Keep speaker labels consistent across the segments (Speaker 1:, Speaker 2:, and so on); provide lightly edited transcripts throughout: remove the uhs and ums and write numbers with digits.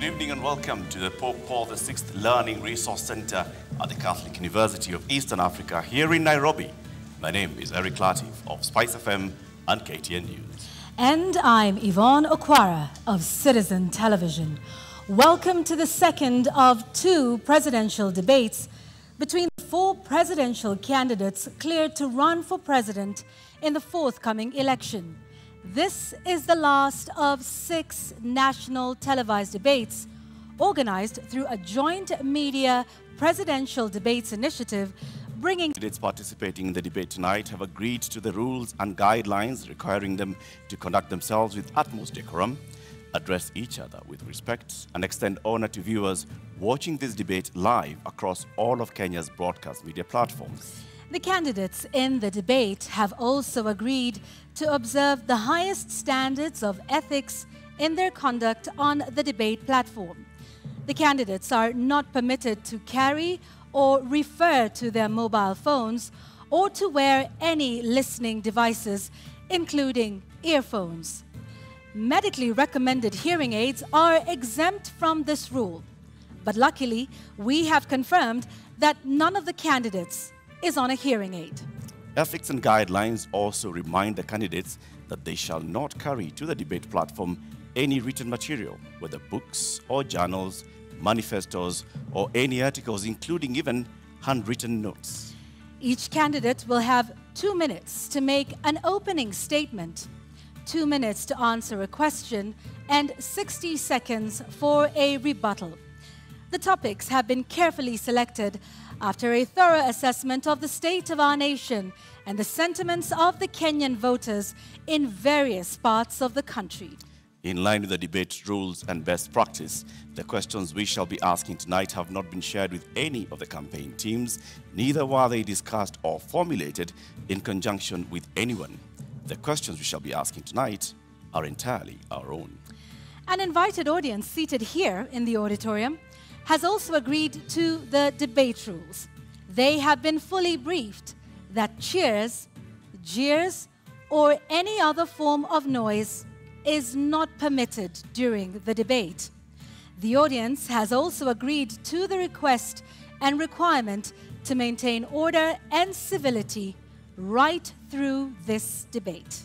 Speaker 1: evening and welcome to the Pope Paul VI Learning Resource Center at the Catholic University of Eastern Africa here in Nairobi. My name is Eric Latif of Spice FM and KTN News.
Speaker 2: And I'm Yvonne Okwara of Citizen Television. Welcome to the second of two presidential debates between the four presidential candidates cleared to run for president in the forthcoming election. This is the last of 6 national televised debates organized through a joint media presidential debates initiative, bringing
Speaker 1: Candidates participating in the debate tonight have agreed to the rules and guidelines requiring them to conduct themselves with utmost decorum, address each other with respect, and extend honor to viewers watching this debate live across all of Kenya's broadcast media platforms.
Speaker 2: The candidates in the debate have also agreed to observe the highest standards of ethics in their conduct on the debate platform. The candidates are not permitted to carry or refer to their mobile phones or to wear any listening devices, including earphones. Medically recommended hearing aids are exempt from this rule, but luckily we have confirmed that none of the candidates is on a hearing aid.
Speaker 1: Ethics and guidelines also remind the candidates that they shall not carry to the debate platform any written material, whether books or journals, manifestos, or any articles, including even handwritten notes.
Speaker 2: Each candidate will have 2 minutes to make an opening statement, 2 minutes to answer a question, and 60 seconds for a rebuttal. The topics have been carefully selected after a thorough assessment of the state of our nation and the sentiments of the Kenyan voters in various parts of the country.
Speaker 1: In line with the debate rules and best practice, the questions we shall be asking tonight have not been shared with any of the campaign teams, neither were they discussed or formulated in conjunction with anyone. The questions we shall be asking tonight are entirely our own.
Speaker 2: An invited audience seated here in the auditorium has also agreed to the debate rules. They have been fully briefed that cheers, jeers, or any other form of noise is not permitted during the debate. The audience has also agreed to the request and requirement to maintain order and civility right through this debate.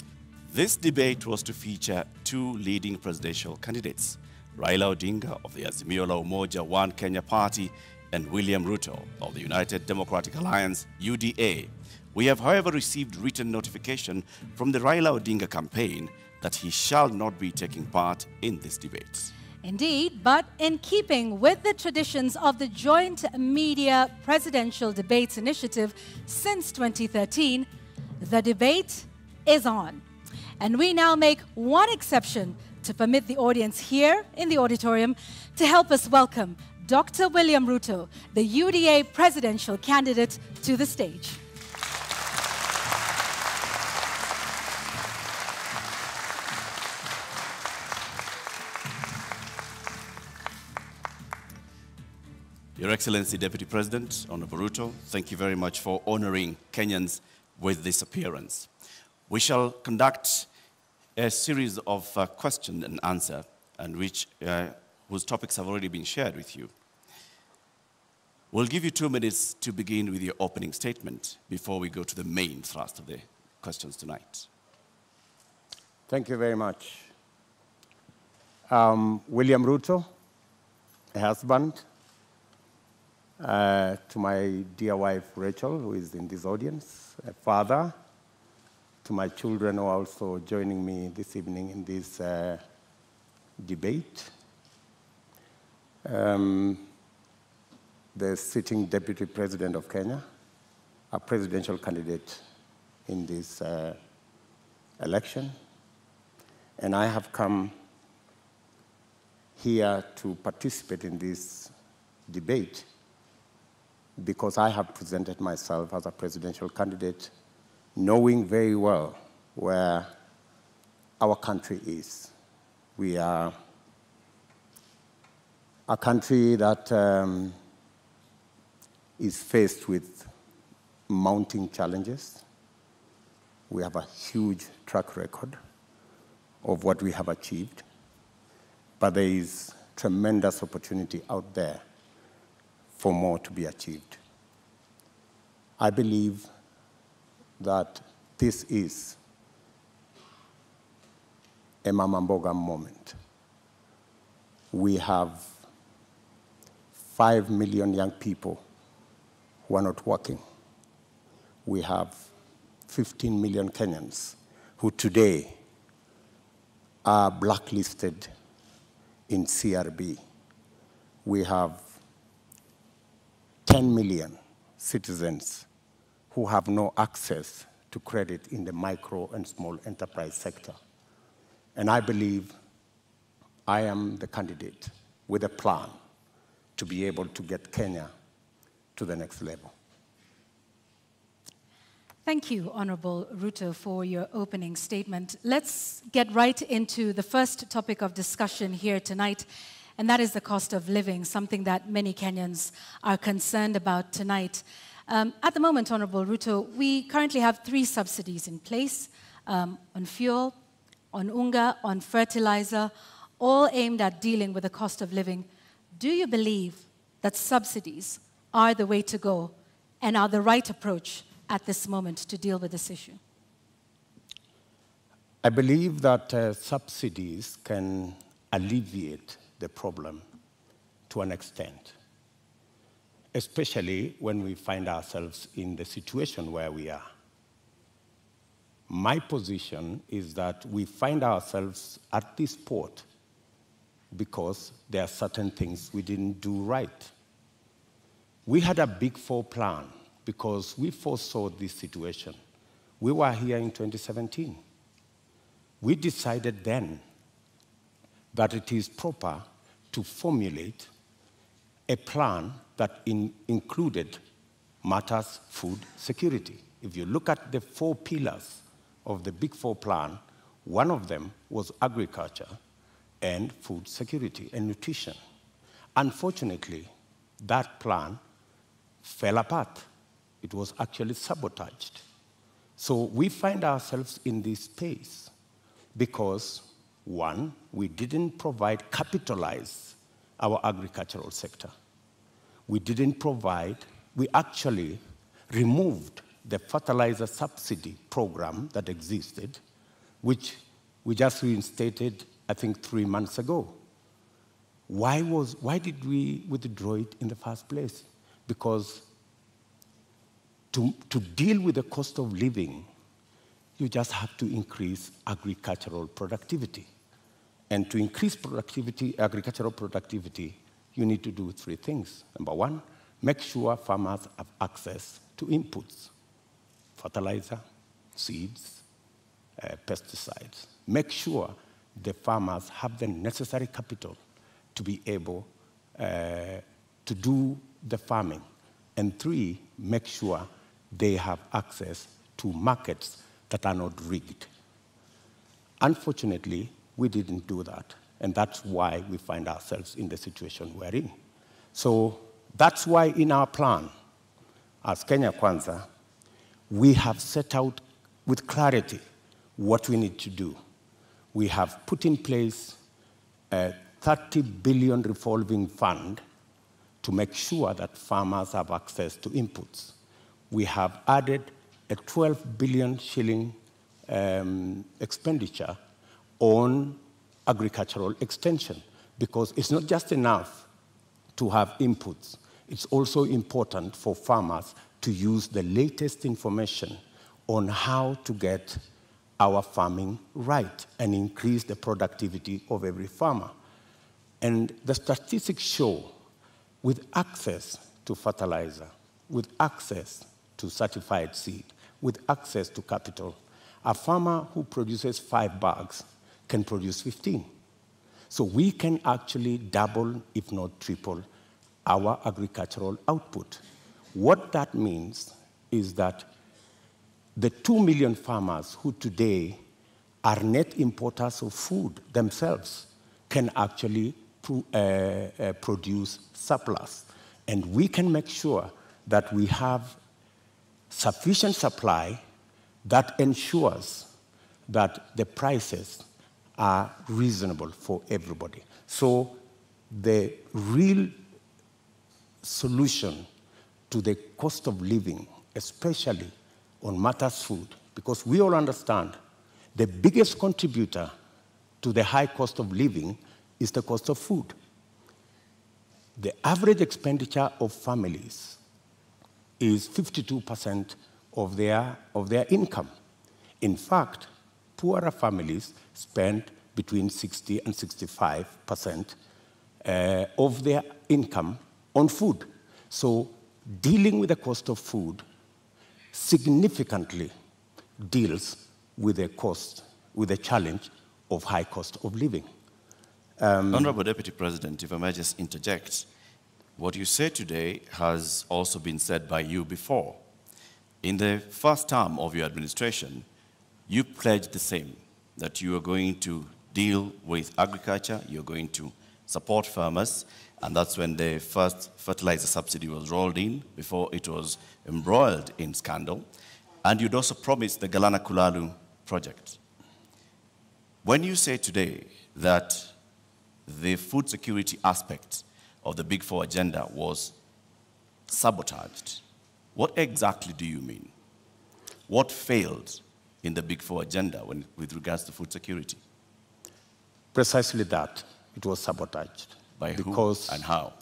Speaker 1: This debate was to feature 2 leading presidential candidates, Raila Odinga of the Azimio la Umoja One Kenya Party and William Ruto of the United Democratic Alliance, UDA. We have, however, received written notification from the Raila Odinga campaign that he shall not be taking part in this debate.
Speaker 2: Indeed, but in keeping with the traditions of the Joint Media Presidential Debates Initiative since 2013, the debate is on. And we now make one exception to permit the audience here in the auditorium to help us welcome Dr. William Ruto, the UDA presidential candidate, to the stage.
Speaker 1: Your Excellency, Deputy President, Honorable Ruto, thank you very much for honoring Kenyans with this appearance. We shall conduct a series of question and answer, and whose topics have already been shared with you. We'll give you 2 minutes to begin with your opening statement before we go to the main thrust of the questions tonight.
Speaker 3: Thank you very much. William Ruto, a husband, to my dear wife Rachel, who is in this audience, a father, to my children who are also joining me this evening in this debate. The sitting Deputy President of Kenya, a presidential candidate in this election. And I have come here to participate in this debate because I have presented myself as a presidential candidate, knowing very well where our country is. We are a country that is faced with mounting challenges. We have a huge track record of what we have achieved, but there is tremendous opportunity out there for more to be achieved. I believe that this is a Mama Mboga moment. We have 5 million young people who are not working. We have 15 million Kenyans who today are blacklisted in CRB. We have 10 million citizens who have no access to credit in the micro and small enterprise sector. And I believe I am the candidate with a plan to be able to get Kenya to the next level.
Speaker 2: Thank you, Honorable Ruto, for your opening statement. Let's get right into the first topic of discussion here tonight, and that is the cost of living, something that many Kenyans are concerned about tonight. At the moment, Honorable Ruto, we currently have 3 subsidies in place on fuel, on unga, on fertilizer, all aimed at dealing with the cost of living. Do you believe that subsidies are the way to go and are the right approach at this moment to deal with this issue?
Speaker 3: I believe that subsidies can alleviate the problem to an extent, especially when we find ourselves in the situation where we are. My position is that we find ourselves at this port because there are certain things we didn't do right. We had a Big Four plan because we foresaw this situation. We were here in 2017. We decided then that it is proper to formulate a plan that included matters food security. If you look at the 4 pillars of the Big Four plan, one of them was agriculture and food security and nutrition. Unfortunately, that plan fell apart. It was actually sabotaged. So we find ourselves in this space because, one, we didn't capitalize our agricultural sector. We actually removed the fertilizer subsidy program that existed, which we just reinstated, I think, 3 months ago. Why did we withdraw it in the first place? Because to deal with the cost of living, you just have to increase agricultural productivity. And to increase agricultural productivity, you need to do 3 things. Number 1, make sure farmers have access to inputs, fertilizer, seeds, pesticides. Make sure the farmers have the necessary capital to be able to do the farming. And 3, make sure they have access to markets that are not rigged. Unfortunately, we didn't do that, and that's why we find ourselves in the situation we're in. So that's why in our plan, as Kenya Kwanza, we have set out with clarity what we need to do. We have put in place a 30 billion revolving fund to make sure that farmers have access to inputs. We have added a 12 billion shilling expenditure on agricultural extension, because it's not just enough to have inputs. It's also important for farmers to use the latest information on how to get our farming right and increase the productivity of every farmer. And the statistics show, with access to fertilizer, with access to certified seed, with access to capital, a farmer who produces 5 bags can produce 15. So we can actually double, if not triple, our agricultural output. What that means is that the 2 million farmers who today are net importers of food themselves can actually produce surplus. And we can make sure that we have sufficient supply that ensures that the prices are reasonable for everybody. So the real solution to the cost of living, especially on matters food, because we all understand the biggest contributor to the high cost of living is the cost of food. The average expenditure of families is 52% of their income. In fact, poorer families spend between 60 and 65% of their income on food. So dealing with the cost of food significantly deals with the challenge of high cost of living.
Speaker 1: Honorable Deputy President, if I may just interject, what you say today has also been said by you before. In the first term of your administration, you pledged the same, that you are going to deal with agriculture, you're going to support farmers, and that's when the first fertilizer subsidy was rolled in before it was embroiled in scandal. And you'd also promised the Galana Kulalu project. When you say today that the food security aspect of the Big Four agenda was sabotaged, what exactly do you mean? What failed in the Big Four agenda with regards to food security?
Speaker 3: Precisely that. It was sabotaged.
Speaker 1: By who and how?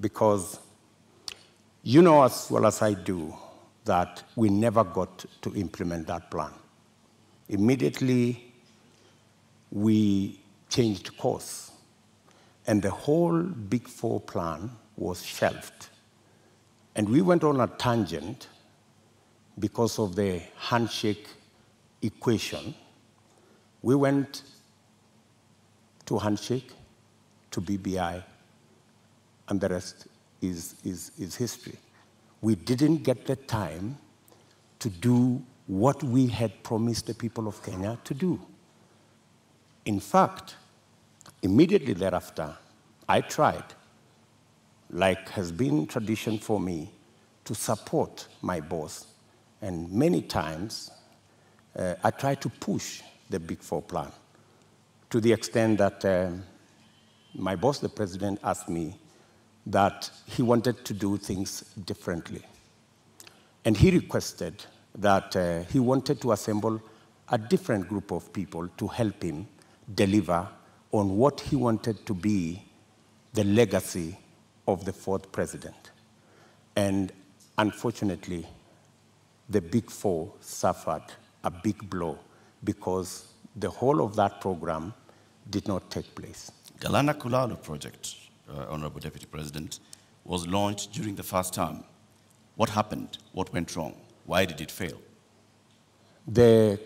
Speaker 3: Because you know as well as I do that we never got to implement that plan. Immediately, we changed course, and the whole Big Four plan was shelved. And we went on a tangent because of the handshake equation. We went to handshake, to BBI, and the rest is history. We didn't get the time to do what we had promised the people of Kenya to do. In fact, immediately thereafter, I tried, like has been tradition for me, to support my boss. And many times, I tried to push the Big Four plan to the extent that my boss, the president, asked me that he wanted to do things differently. And he requested that he wanted to assemble a different group of people to help him deliver on what he wanted to be the legacy of the fourth president. And unfortunately, the Big Four suffered a big blow because the whole of that program did not take place.
Speaker 1: Galana Kulalu project, Honorable Deputy President, was launched during the first term. What happened? What went wrong? Why did it fail?
Speaker 3: The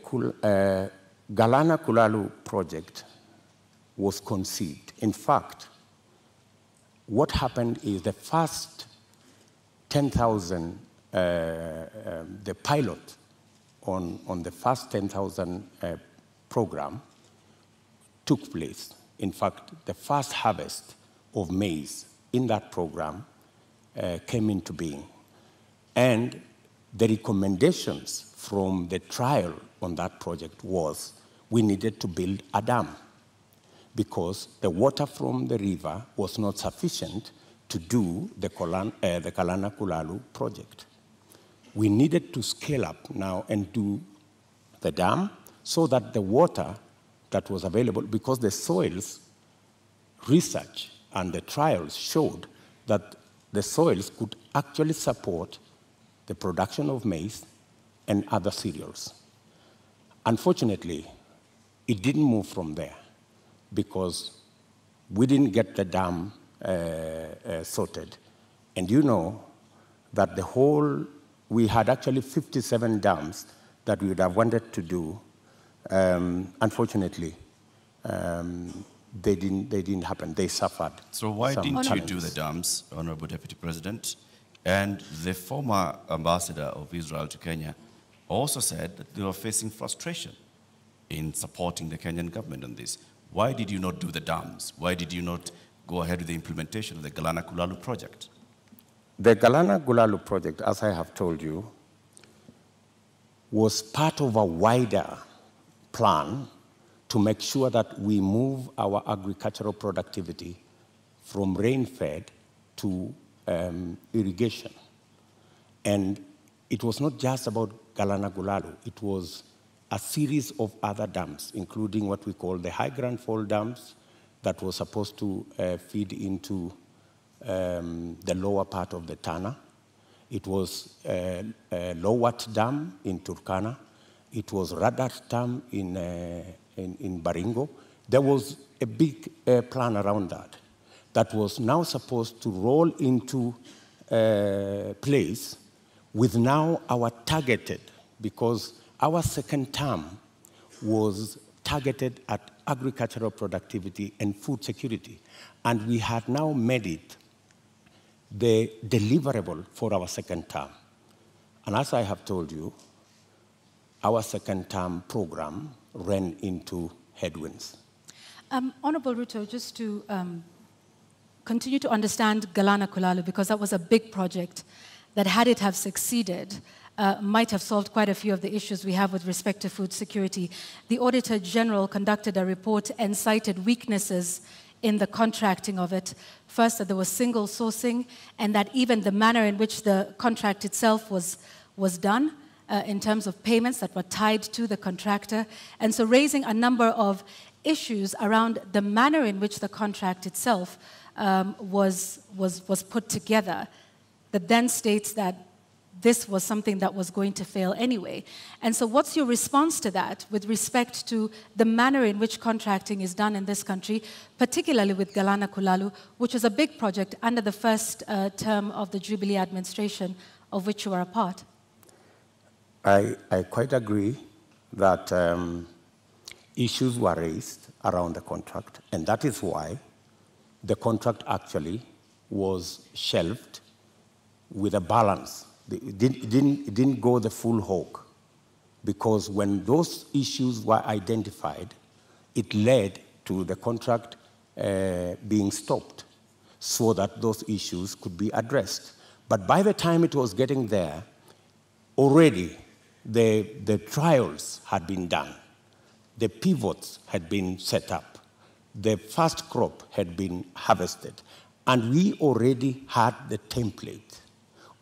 Speaker 3: Galana Kulalu project was conceived. In fact, what happened is the first 10,000, the pilot on the first 10,000 program took place. In fact, the first harvest of maize in that program came into being. And the recommendations from the trial on that project was we needed to build a dam because the water from the river was not sufficient to do the Galana Kulalu project. We needed to scale up now and do the dam so that the water that was available, because the soils research and the trials showed that the soils could actually support the production of maize and other cereals. Unfortunately, it didn't move from there because we didn't get the dam sorted. And you know that we had actually 57 dams that we would have wanted to do. Unfortunately, they didn't happen. They suffered.
Speaker 1: So why didn't you do the dams, Honorable Deputy President? And the former ambassador of Israel to Kenya also said that they were facing frustration in supporting the Kenyan government on this. Why did you not do the dams? Why did you not go ahead with the implementation of the Galana Kulalu project?
Speaker 3: The Galana Kulalu project, as I have told you, was part of a wider plan to make sure that we move our agricultural productivity from rain-fed to irrigation. And it was not just about Galana Gulalu, it was a series of other dams, including what we call the High Grand Fall dams that was supposed to feed into the lower part of the Tana. It was Lowat Dam in Turkana. It was Radat Dam in Baringo. There was a big plan around that was now supposed to roll into place with now our targeted, because our second term was targeted at agricultural productivity and food security. And we had now made it the deliverable for our second term. And as I have told you, our second term program ran into headwinds.
Speaker 2: Honorable Ruto, just to continue to understand Galana Kulalu, because that was a big project that, had it have succeeded, might have solved quite a few of the issues we have with respect to food security. The Auditor General conducted a report and cited weaknesses in the contracting of it. First, that there was single sourcing, and that even the manner in which the contract itself was done, in terms of payments that were tied to the contractor. And so raising a number of issues around the manner in which the contract itself was put together, that then states that this was something that was going to fail anyway. And so what's your response to that with respect to the manner in which contracting is done in this country, particularly with Galana Kulalu, which was a big project under the first term of the Jubilee administration, of which you are a part?
Speaker 3: I quite agree that issues were raised around the contract, and that is why the contract actually was shelved with a balance. It didn't go the full hog, because when those issues were identified, it led to the contract being stopped so that those issues could be addressed. But by the time it was getting there, already the trials had been done, the pivots had been set up, the first crop had been harvested, and we already had the template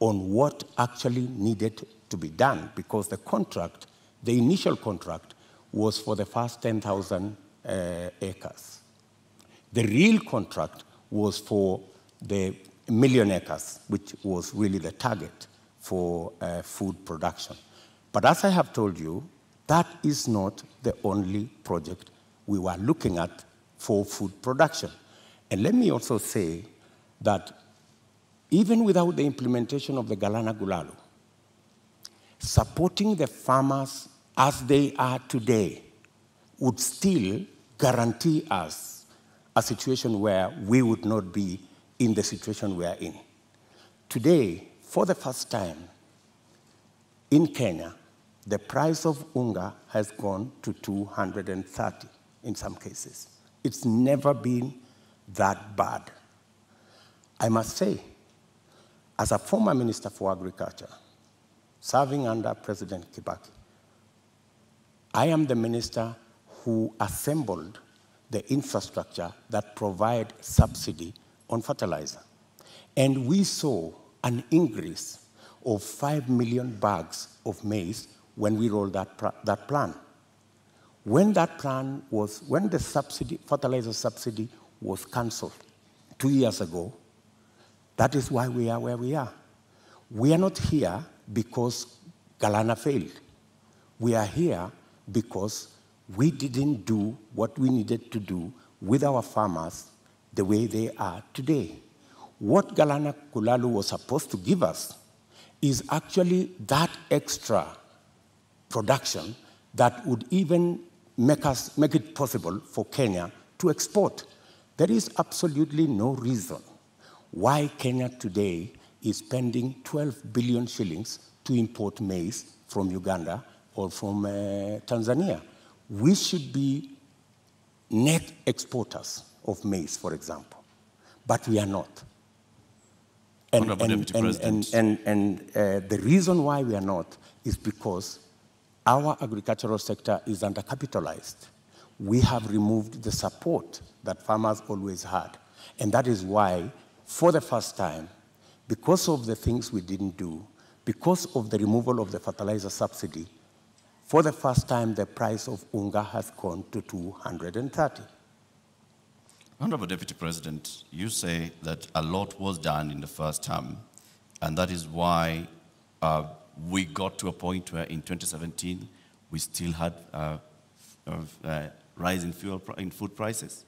Speaker 3: on what actually needed to be done, because the contract, the initial contract, was for the first 10,000 acres. The real contract was for the 1 million acres, which was really the target for food production. But as I have told you, that is not the only project we were looking at for food production. And let me also say that even without the implementation of the Galana Gulalu, supporting the farmers as they are today would still guarantee us a situation where we would not be in the situation we are in. Today, for the first time in Kenya, the price of unga has gone to 230 in some cases. It's never been that bad. I must say, as a former Minister for Agriculture, serving under President Kibaki, I am the minister who assembled the infrastructure that provide subsidy on fertilizer. And we saw an increase of 5 million bags of maize when we rolled that plan. When the fertilizer subsidy was cancelled 2 years ago, that is why we are where we are. We are not here because Galana failed. We are here because we didn't do what we needed to do with our farmers the way they are today. What Galana Kulalu was supposed to give us is actually that extra production that would even make it possible for Kenya to export. There is absolutely no reason why Kenya today is spending 12 billion shillings to import maize from Uganda or from Tanzania. We should be net exporters of maize, for example, but we are not. And the reason why we are not is because our agricultural sector is undercapitalized. We have removed the support that farmers always had. And that is why, for the first time, because of the things we didn't do, because of the removal of the fertilizer subsidy, for the first time, the price of unga has gone to 230.
Speaker 1: Honorable Deputy President, you say that a lot was done in the first term, and that is why we got to a point where in 2017, we still had rise in food prices?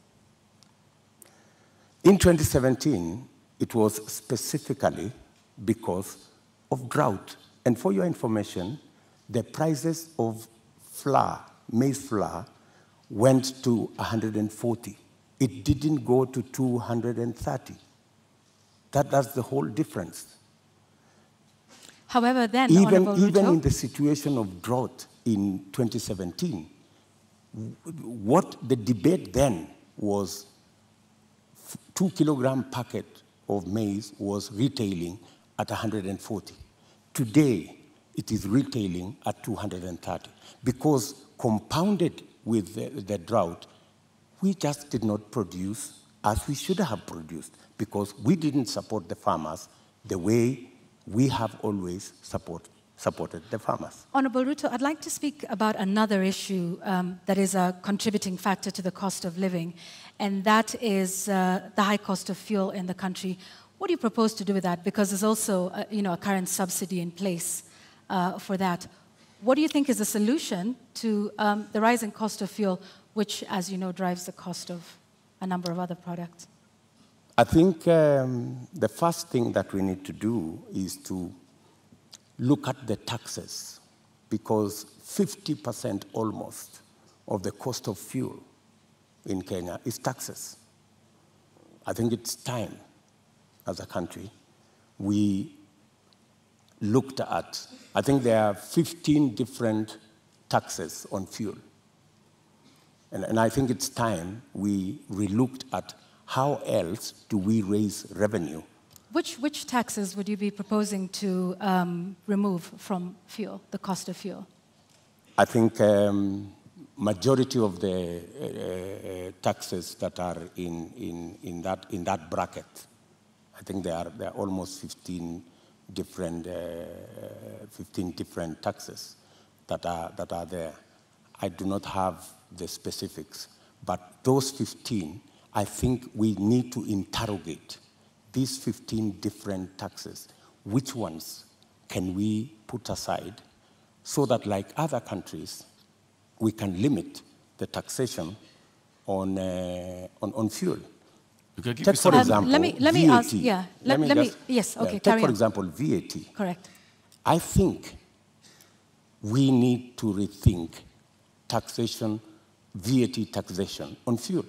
Speaker 3: In 2017, it was specifically because of drought. And for your information, the prices of flour, maize flour, went to 140. It didn't go to 230. That's the whole difference.
Speaker 2: However, then,
Speaker 3: even
Speaker 2: Ruto,
Speaker 3: in the situation of drought in 2017, what the debate then was 2 kilogram packet of maize was retailing at 140. Today, it is retailing at 230 because compounded with the drought, we just did not produce as we should have produced because we didn't support the farmers the way we have always supported the farmers.
Speaker 2: Honorable Ruto, I'd like to speak about another issue that is a contributing factor to the cost of living, and that is the high cost of fuel in the country. What do you propose to do with that? Because there's also a current subsidy in place for that. What do you think is the solution to the rising cost of fuel, which, as you know, drives the cost of a number of other products?
Speaker 3: I think the first thing that we need to do is to look at the taxes, because 50% almost of the cost of fuel in Kenya is taxes. I think it's time, as a country, we looked at, I think there are 15 different taxes on fuel. And I think it's time we relooked at how else do we raise revenue.
Speaker 2: Which taxes would you be proposing to remove from fuel, the cost of fuel?
Speaker 3: I think majority of the taxes that are in that bracket, I think there are almost 15 different taxes that are there. I do not have the specifics, but those 15, I think we need to interrogate these 15 different taxes. Which ones can we put aside so that, like other countries, we can limit the taxation on fuel? Take, for example,
Speaker 2: let me
Speaker 3: VAT.
Speaker 2: ask, yeah. Yes, okay, carry
Speaker 3: Take, for
Speaker 2: on.
Speaker 3: example, VAT.
Speaker 2: Correct.
Speaker 3: I think we need to rethink taxation, VAT taxation on fuel.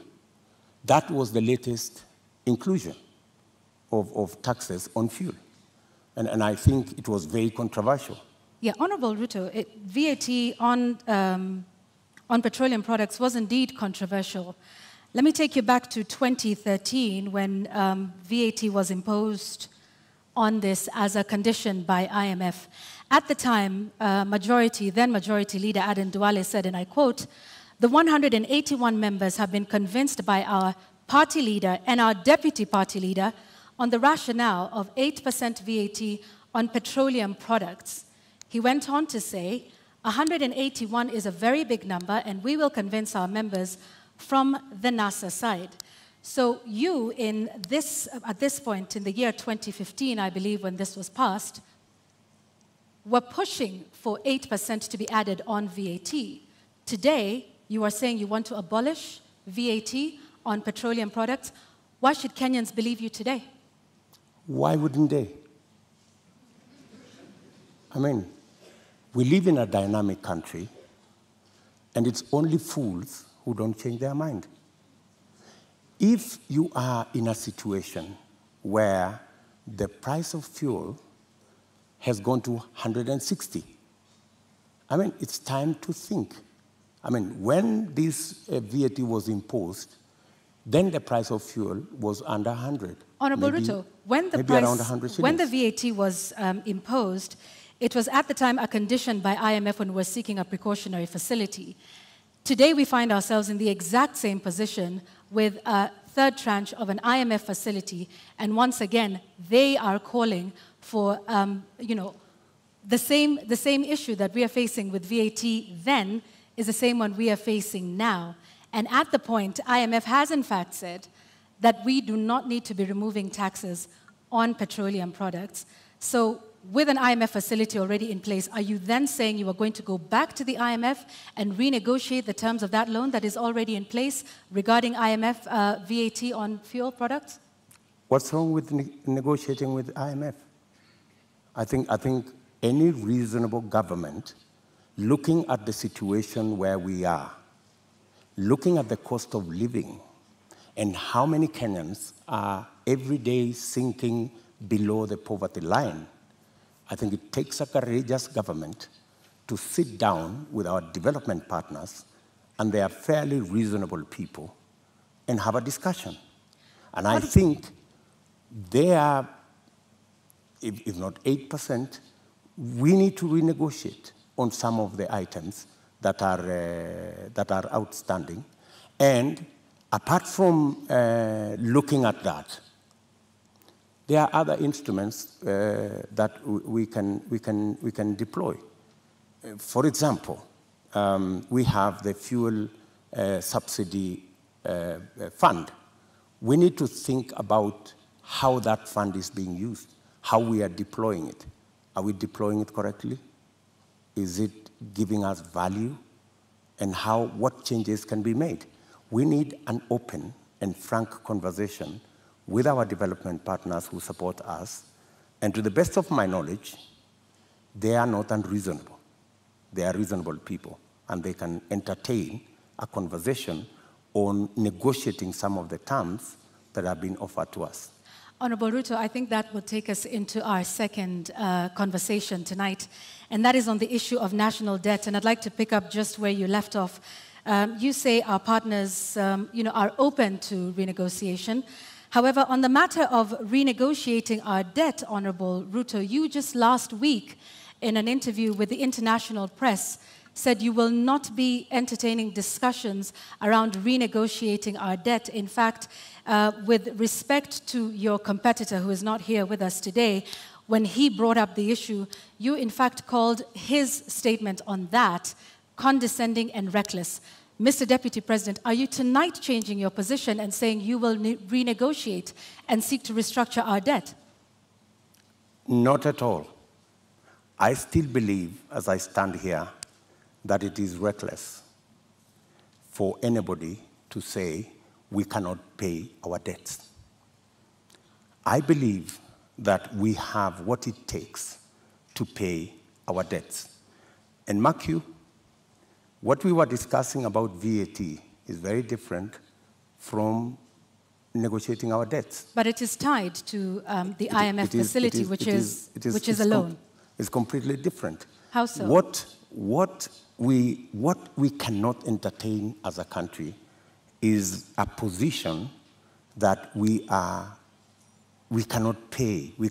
Speaker 3: That was the latest inclusion of taxes on fuel. And I think it was very controversial.
Speaker 2: Yeah, Honorable Ruto, VAT on petroleum products was indeed controversial. Let me take you back to 2013 when VAT was imposed on this as a condition by IMF. At the time, then Majority Leader Aden Duale said, and I quote, "The 181 members have been convinced by our party leader and our deputy party leader on the rationale of 8% VAT on petroleum products." He went on to say, 181 is a very big number, and we will convince our members from the NASA side. So you, at this point in the year 2015, I believe, when this was passed, were pushing for 8% to be added on VAT. Today, you are saying you want to abolish VAT on petroleum products. Why should Kenyans believe you today?
Speaker 3: Why wouldn't they? I mean, we live in a dynamic country, and it's only fools who don't change their mind. If you are in a situation where the price of fuel has gone to 160, I mean, it's time to think. I mean, when this VAT was imposed, then the price of fuel was under 100.
Speaker 2: Honorable Ruto, when the VAT was imposed, it was at the time a condition by IMF when we were seeking a precautionary facility. Today we find ourselves in the exact same position with a third tranche of an IMF facility, and once again, they are calling for, the same issue that we are facing with VAT then is the same one we are facing now. And at the point, IMF has in fact said that we do not need to be removing taxes on petroleum products. So with an IMF facility already in place, are you then saying you are going to go back to the IMF and renegotiate the terms of that loan that is already in place regarding IMF VAT on fuel products?
Speaker 3: What's wrong with negotiating with IMF? I think any reasonable government, looking at the situation where we are, looking at the cost of living, and how many Kenyans are every day sinking below the poverty line, I think it takes a courageous government to sit down with our development partners, and they are fairly reasonable people, and have a discussion. And I think they are, if not 8%, we need to renegotiate on some of the items that are outstanding. And apart from looking at that, there are other instruments that we can deploy. For example, we have the fuel subsidy fund. We need to think about how that fund is being used, how we are deploying it. Are we deploying it correctly? Is it giving us value? And what changes can be made? We need an open and frank conversation with our development partners who support us. And to the best of my knowledge, they are not unreasonable. They are reasonable people, and they can entertain a conversation on negotiating some of the terms that have been offered to us.
Speaker 2: Honorable Ruto, I think that will take us into our second conversation tonight, and that is on the issue of national debt. And I'd like to pick up just where you left off. You say our partners, are open to renegotiation. However, on the matter of renegotiating our debt, Honorable Ruto, you just last week in an interview with the international press said you will not be entertaining discussions around renegotiating our debt. In fact, with respect to your competitor, who is not here with us today, when he brought up the issue, you in fact called his statement on that condescending and reckless. Mr. Deputy President, are you tonight changing your position and saying you will renegotiate and seek to restructure our debt?
Speaker 3: Not at all. I still believe, as I stand here, that it is reckless for anybody to say we cannot pay our debts. I believe that we have what it takes to pay our debts. And mark you, what we were discussing about VAT is very different from negotiating our debts.
Speaker 2: But it is tied to the IMF facility, which is a loan.
Speaker 3: It's completely different.
Speaker 2: How so?
Speaker 3: What we cannot entertain as a country is a position that we cannot pay. We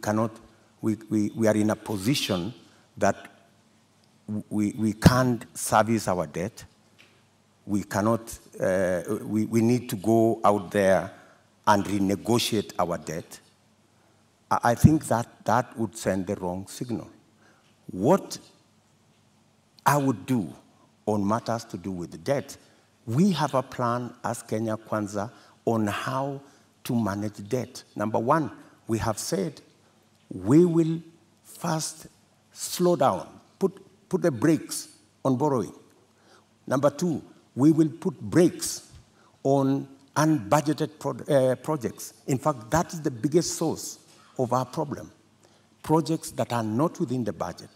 Speaker 3: are in a position that we can't service our debt. We cannot, we need to go out there and renegotiate our debt. I think that would send the wrong signal. What I would do on matters to do with the debt, we have a plan as Kenya Kwanza on how to manage debt. Number one, we have said we will first slow down, put the brakes on borrowing. Number two, we will put brakes on unbudgeted projects. In fact, that is the biggest source of our problem. Projects that are not within the budget,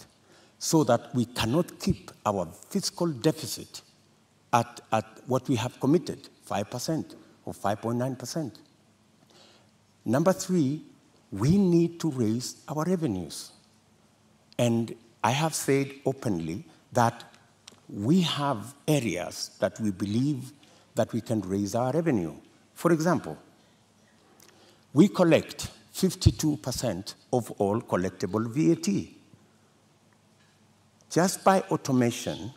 Speaker 3: so that we cannot keep our fiscal deficit at what we have committed, 5% or 5.9%. Number three, we need to raise our revenues. And I have said openly that we have areas that we believe that we can raise our revenue. For example, we collect 52% of all collectible VAT. Just by automation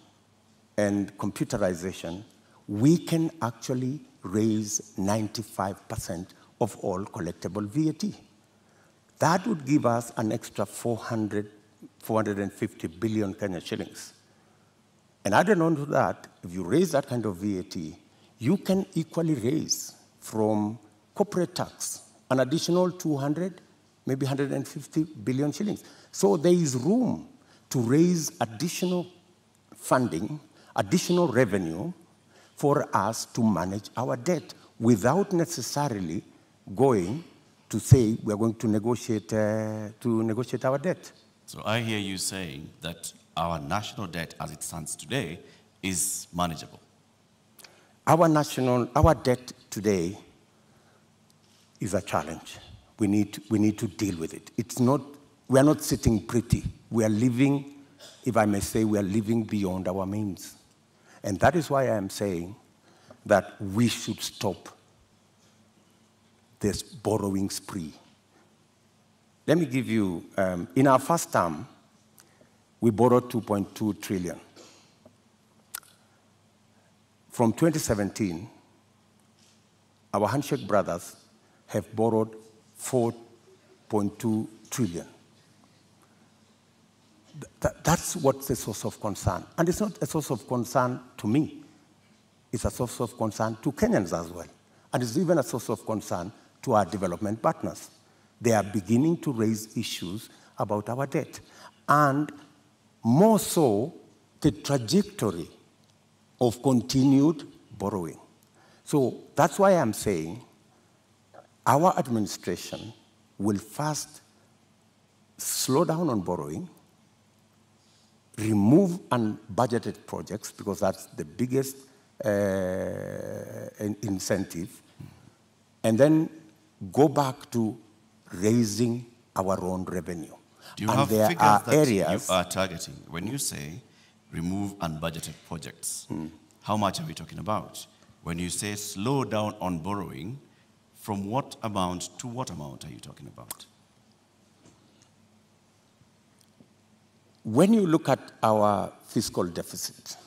Speaker 3: and computerization, we can actually raise 95% of all collectible VAT. That would give us an extra 450 billion Kenya shillings. And added on to that, if you raise that kind of VAT, you can equally raise from corporate tax an additional 200, maybe 150 billion shillings. So there is room to raise additional funding, additional revenue for us to manage our debt without necessarily going to say we are going to negotiate our debt.
Speaker 1: So I hear you saying that our national debt as it stands today is manageable.
Speaker 3: Our debt today is a challenge. We need to deal with it. We are not sitting pretty. We are living, if I may say, we are living beyond our means. And that is why I am saying that we should stop this borrowing spree. Let me give you, in our first term, we borrowed 2.2 trillion. From 2017, our handshake brothers have borrowed 4.2 trillion. That's what's the source of concern. And it's not a source of concern to me. It's a source of concern to Kenyans as well. And it's even a source of concern to our development partners. They are beginning to raise issues about our debt. And more so, the trajectory of continued borrowing. So that's why I'm saying our administration will first slow down on borrowing, remove unbudgeted projects, because that's the biggest incentive, and then go back to raising our own revenue.
Speaker 1: Do you have figures that you are targeting? When you say remove unbudgeted projects, how much are we talking about? When you say slow down on borrowing, from what amount to what amount are you talking about?
Speaker 3: When you look at our fiscal deficit,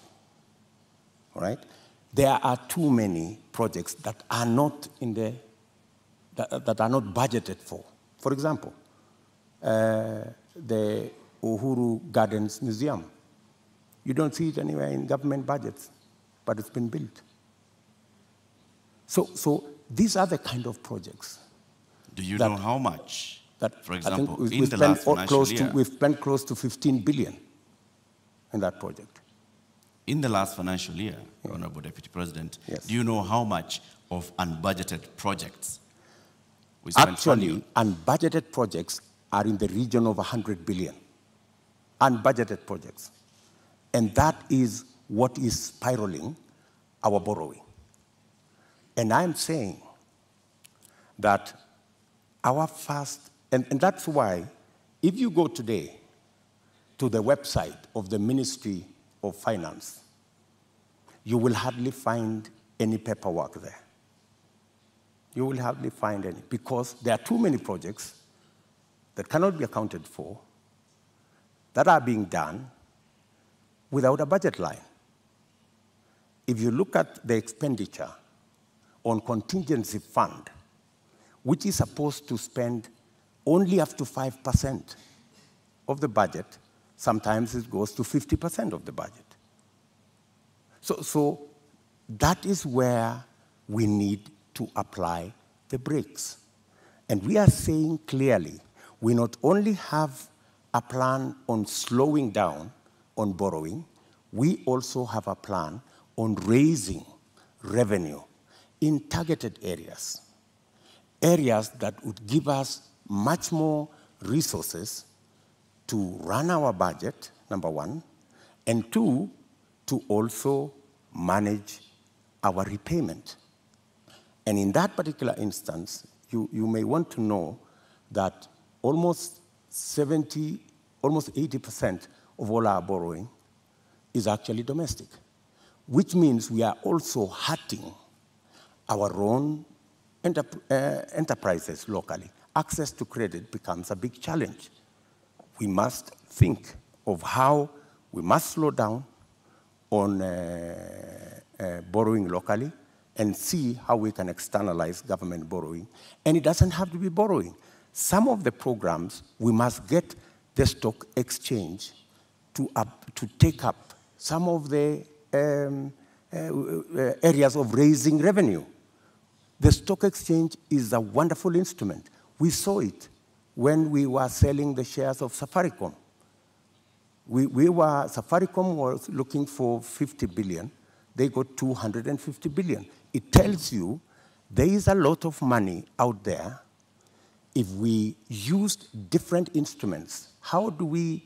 Speaker 3: all right, there are too many projects that are not that are not budgeted for. For example, the Uhuru Gardens Museum. You don't see it anywhere in government budgets, but it's been built. So these are the kind of projects.
Speaker 1: Do you know how much?
Speaker 3: That,
Speaker 1: for example,
Speaker 3: we've spent close to 15 billion in that project.
Speaker 1: In the last financial year, Honorable Deputy President,
Speaker 3: yes.
Speaker 1: Do you know how much of unbudgeted projects we spent?
Speaker 3: Actually, unbudgeted projects are in the region of 100 billion. Unbudgeted projects. And that is what is spiraling our borrowing. And I'm saying that our first, and that's why, if you go today to the website of the Ministry of Finance, you will hardly find any paperwork there. You will hardly find any, because there are too many projects that cannot be accounted for, that are being done without a budget line. If you look at the expenditure on contingency fund, which is supposed to spend only up to 5% of the budget, sometimes it goes to 50% of the budget. So that is where we need to apply the brakes. And we are saying clearly, we not only have a plan on slowing down on borrowing, we also have a plan on raising revenue in targeted areas. Areas that would give us much more resources to run our budget, number one, and two, to also manage our repayment. And in that particular instance, you may want to know that almost 80% of all our borrowing is actually domestic, which means we are also hurting our own enterprises locally. Access to credit becomes a big challenge. We must think of how we must slow down on borrowing locally and see how we can externalize government borrowing. And it doesn't have to be borrowing. Some of the programs, we must get the stock exchange to take up some of the areas of raising revenue. The stock exchange is a wonderful instrument. We saw it when we were selling the shares of Safaricom. Safaricom was looking for 50 billion. They got 250 billion. It tells you there is a lot of money out there. If we used different instruments, how do we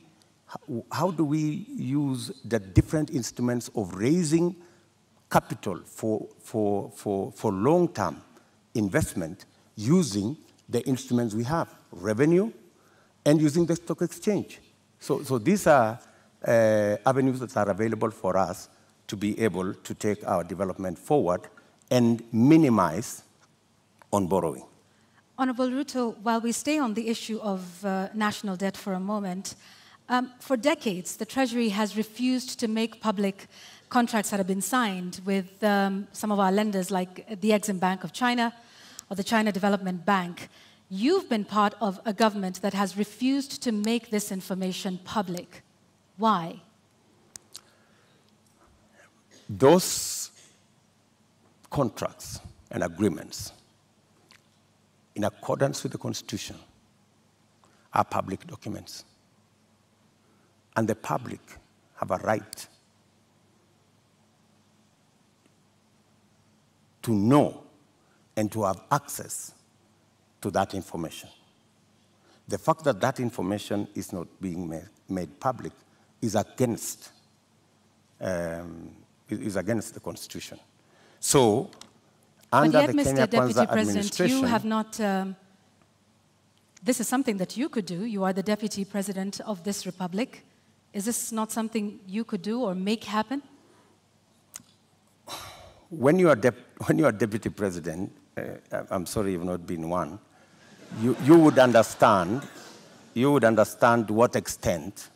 Speaker 3: use the different instruments of raising capital for long-term investment using the instruments we have, revenue, and using the stock exchange? So these are avenues that are available for us to be able to take our development forward and minimize on borrowing.
Speaker 2: Honorable Ruto, while we stay on the issue of national debt for a moment, for decades, the Treasury has refused to make public contracts that have been signed with some of our lenders like the Exim Bank of China or the China Development Bank. You've been part of a government that has refused to make this information public. Why?
Speaker 3: Those contracts and agreements, in accordance with the Constitution, are public documents. And the public have a right to know and to have access to that information. The fact that that information is not being made public is against the Constitution. So, under
Speaker 2: but yet,
Speaker 3: the Kenya
Speaker 2: Mr. Deputy
Speaker 3: Kwanza
Speaker 2: President,
Speaker 3: administration,
Speaker 2: you have not. This is something that you could do. You are the Deputy President of this republic. Is this not something you could do or make happen?
Speaker 3: When you are Deputy President, I'm sorry you've not been one, you would understand to what extent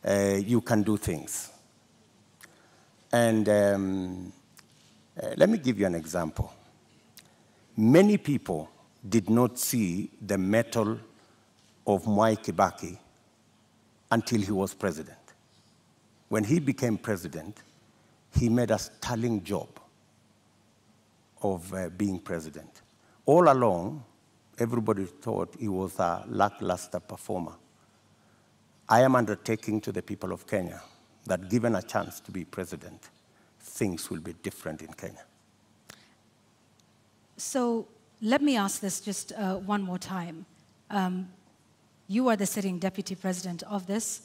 Speaker 3: you can do things. And let me give you an example. Many people did not see the mettle of Mwai Kibaki until he was president. When he became president, he made a sterling job of being president. All along, everybody thought he was a lackluster performer. I am undertaking to the people of Kenya that given a chance to be president, things will be different in Kenya.
Speaker 2: So let me ask this just one more time. You are the sitting deputy president of this.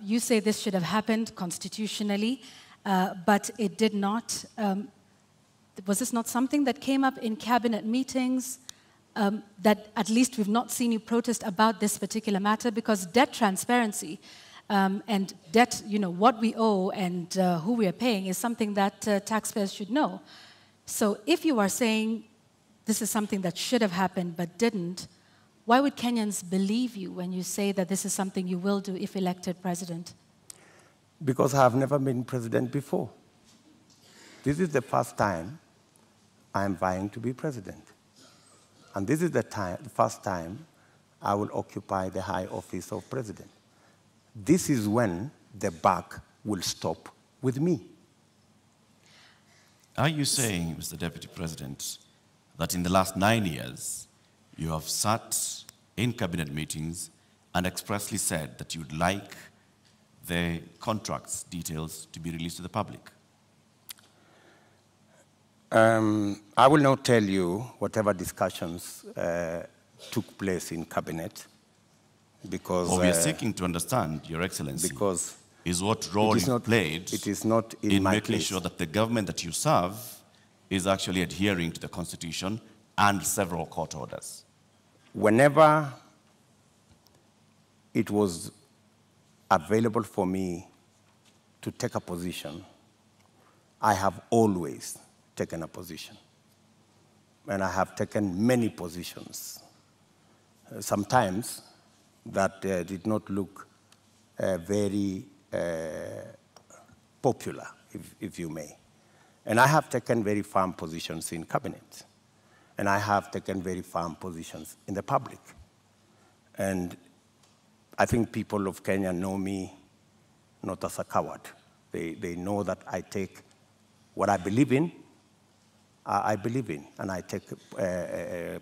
Speaker 2: You say this should have happened constitutionally, but it did not. Was this not something that came up in cabinet meetings that at least we've not seen you protest about this particular matter? Because debt transparency and debt, what we owe and who we are paying is something that taxpayers should know. So if you are saying this is something that should have happened but didn't, why would Kenyans believe you when you say that this is something you will do if elected president?
Speaker 3: Because I have never been president before. This is the first time I am vying to be president. And this is the first time I will occupy the high office of president. This is when the buck will stop with me.
Speaker 1: Are you saying, Mr. Deputy President, that in the last 9 years, you have sat in cabinet meetings and expressly said that you would like the contracts details to be released to the public?
Speaker 3: I will not tell you whatever discussions took place in cabinet because...
Speaker 1: we are seeking to understand, Your Excellency,
Speaker 3: because
Speaker 1: is what role you played
Speaker 3: in
Speaker 1: making sure that the government that you serve is actually adhering to the Constitution and several court orders.
Speaker 3: Whenever it was available for me to take a position, I have always taken a position. And I have taken many positions. Sometimes that did not look very popular, if you may. And I have taken very firm positions in cabinet. And I have taken very firm positions in the public. And I think people of Kenya know me not as a coward. They know that I take what I believe in, and I take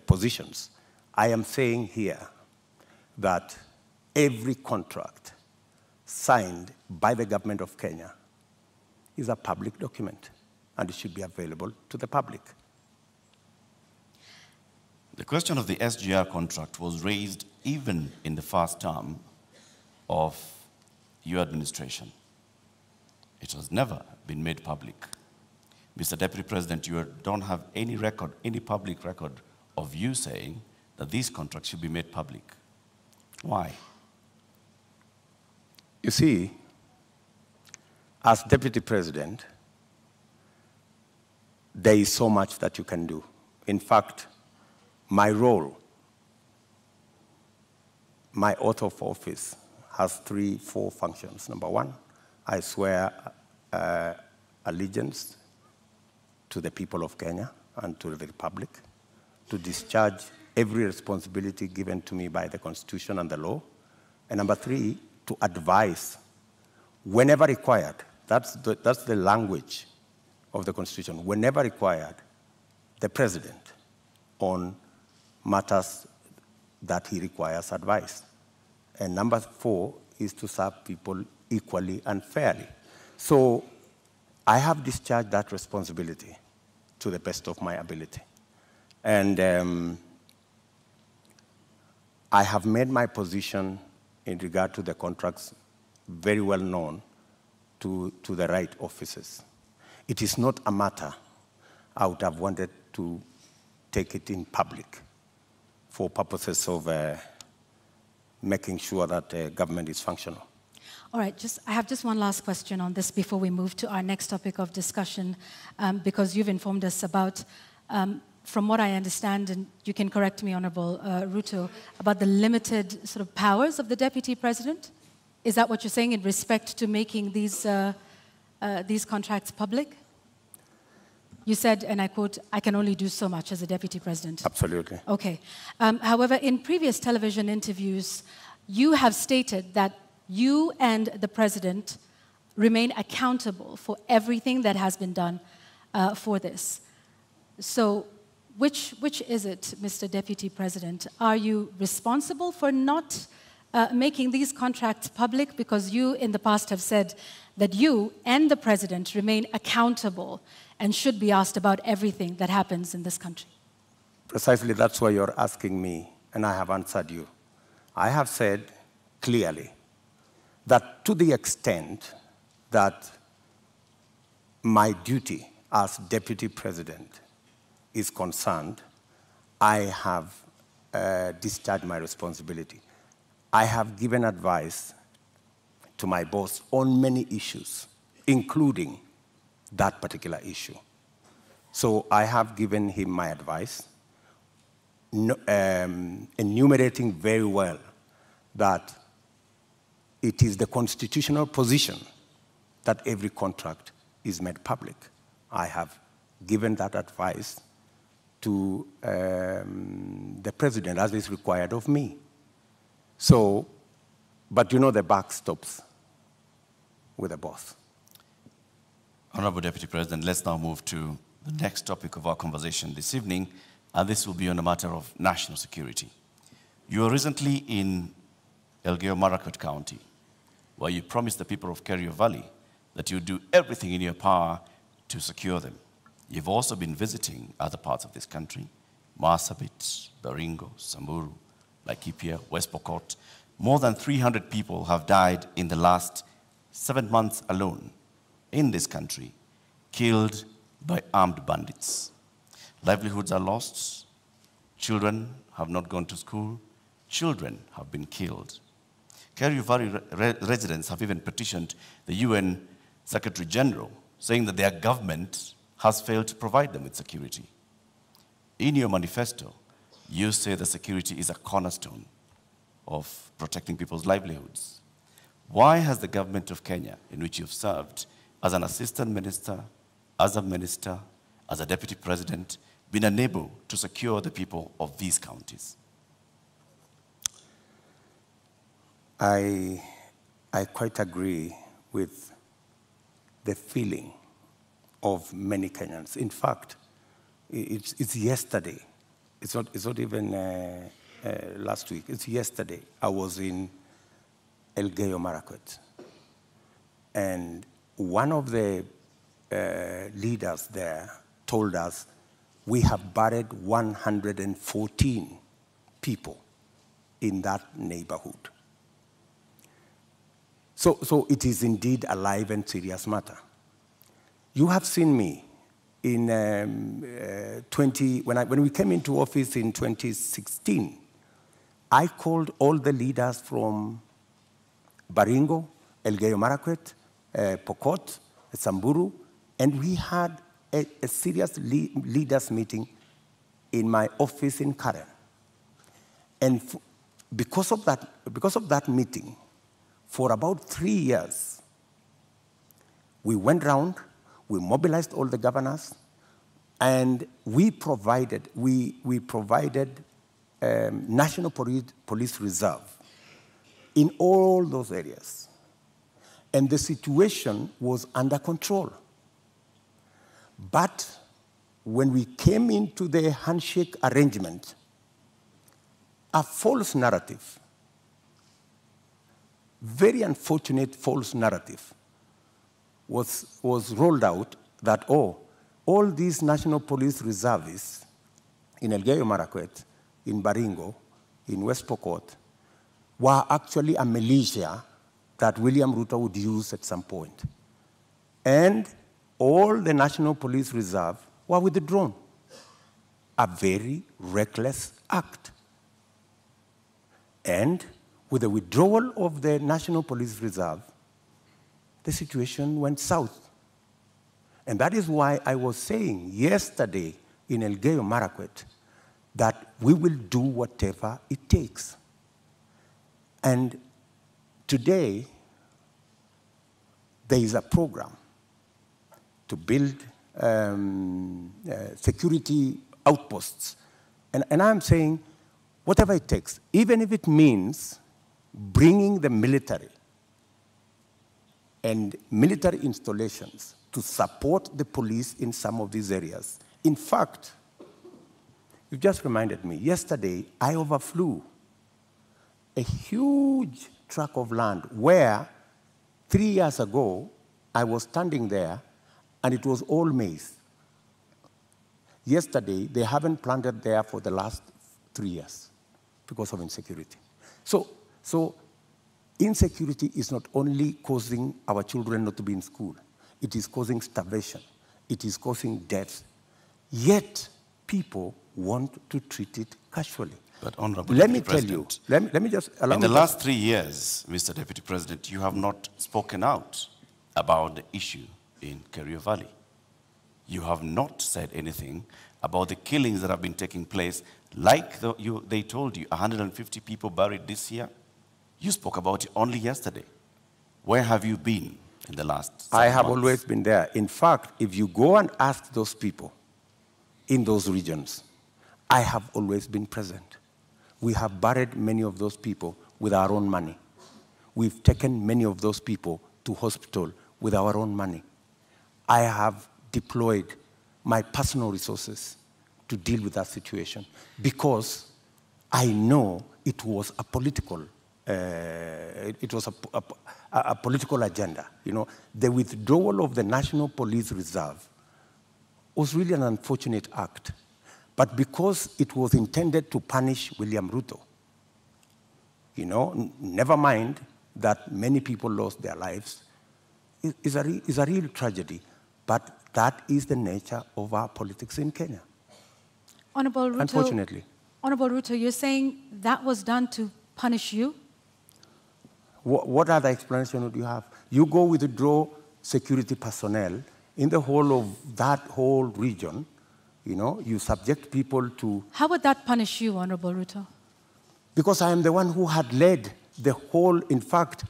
Speaker 3: positions. I am saying here that every contract signed by the government of Kenya is a public document, and it should be available to the public.
Speaker 1: The question of the SGR contract was raised even in the first term of your administration. It has never been made public. Mr. Deputy President, you don't have any record, any public record of you saying that these contracts should be made public. Why?
Speaker 3: You see, as Deputy President, there is so much that you can do. In fact, my role, my oath of office, has 4 functions. Number 1, I swear allegiance to the people of Kenya and to the Republic, to discharge every responsibility given to me by the Constitution and the law. And number 3, to advise whenever required. That's the language of the Constitution. Whenever required, the President on matters that he requires advice. And number 4 is to serve people equally and fairly. So I have discharged that responsibility to the best of my ability. And I have made my position in regard to the contracts very well known to the right officers. It is not a matter I would have wanted to take it in public for purposes of making sure that the government is functional.
Speaker 2: All right, I have just one last question on this before we move to our next topic of discussion, because you've informed us about, from what I understand, and you can correct me, Honorable Ruto, about the limited sort of powers of the Deputy President. Is that what you're saying in respect to making these contracts public? You said, and I quote, "I can only do so much as a Deputy President."
Speaker 3: Absolutely.
Speaker 2: Okay. However, in previous television interviews, you have stated that you and the President remain accountable for everything that has been done for this. So which is it, Mr. Deputy President? Are you responsible for not making these contracts public? Because you in the past have said that you and the President remain accountable and should be asked about everything that happens in this country.
Speaker 3: Precisely, that's why you're asking me, and I have answered you. I have said clearly that to the extent that my duty as Deputy President is concerned, I have discharged my responsibility. I have given advice to my boss on many issues, including that particular issue. So I have given him my advice, enumerating very well that it is the constitutional position that every contract is made public. I have given that advice to the President as is required of me. So, but you know the buck stops with the boss.
Speaker 1: Honorable Deputy President, let's now move to the next topic of our conversation this evening, and this will be on a matter of national security. You were recently in Elgeyo-Marakwet County, where you promised the people of Kerio Valley that you would do everything in your power to secure them. You've also been visiting other parts of this country, Marsabit, Baringo, Samburu, Laikipia, West Pokot. More than 300 people have died in the last 7 months alone in this country, killed by armed bandits. Livelihoods are lost. Children have not gone to school. Children have been killed. Kerio Valley residents have even petitioned the UN Secretary General, saying that their government has failed to provide them with security. In your manifesto, you say that security is a cornerstone of protecting people's livelihoods. Why has the government of Kenya, in which you've served as an assistant minister, as a minister, as a deputy president, been unable to secure the people of these counties?
Speaker 3: I quite agree with the feeling of many Kenyans. In fact, it's yesterday. It's not even last week. It's yesterday. I was in Elgeyo Marakwet, and one of the leaders there told us we have buried 114 people in that neighborhood. So it is indeed a live and serious matter. You have seen me in when we came into office in 2016. I called all the leaders from Baringo, Elgeyo Marakwet, Pokot, Samburu, and we had a serious leaders meeting in my office in Karen. And because of that meeting, for about 3 years, we went round, we mobilized all the governors, and we provided National Police Reserve in all those areas. And the situation was under control. But when we came into the handshake arrangement, a false narrative, very unfortunate false narrative, was rolled out that, oh, all these National Police reservists in Elgeyo Marakwet, in Baringo, in West Pokot, were actually a militia that William Ruto would use at some point. And all the National Police Reserve were withdrawn. A very reckless act. And with the withdrawal of the National Police Reserve, the situation went south. And that is why I was saying yesterday in Elgeyo Marakwet that we will do whatever it takes. And today, there is a program to build security outposts. And I'm saying, whatever it takes, even if it means bringing the military and military installations to support the police in some of these areas. In fact, you just reminded me, yesterday I overflew a huge tract of land where 3 years ago I was standing there and it was all maize. Yesterday, they haven't planted there for the last 3 years because of insecurity. So insecurity is not only causing our children not to be in school, it is causing starvation, it is causing death. Yet, people want to treat it casually.
Speaker 1: But Honorable
Speaker 3: let
Speaker 1: Deputy
Speaker 3: me tell you,
Speaker 1: President,
Speaker 3: let me just allow
Speaker 1: in
Speaker 3: me
Speaker 1: the
Speaker 3: to-
Speaker 1: last 3 years, Mr. Deputy President, you have not spoken out about the issue in Kerio Valley. You have not said anything about the killings that have been taking place, like they told you, 150 people buried this year. You spoke about it only yesterday. Where have you been in the last 7
Speaker 3: I have
Speaker 1: months?
Speaker 3: always been there. In fact, if you go and ask those people in those regions, I have always been present. We have buried many of those people with our own money. We've taken many of those people to hospital with our own money. I have deployed my personal resources to deal with that situation because I know it was a political, a political agenda. You know, the withdrawal of the National Police Reserve was really an unfortunate act, but because it was intended to punish William Ruto, you know, never mind that many people lost their lives, is a real tragedy, but that is the nature of our politics in Kenya.
Speaker 2: Honorable Ruto,
Speaker 3: Unfortunately.
Speaker 2: Honorable Ruto, you're saying that was done to punish you?
Speaker 3: What other explanation would you have? You go withdraw security personnel in the whole of that whole region, you know, you subject people to...
Speaker 2: How would that punish you, Honorable Ruto?
Speaker 3: Because I am the one who had led the whole, in fact,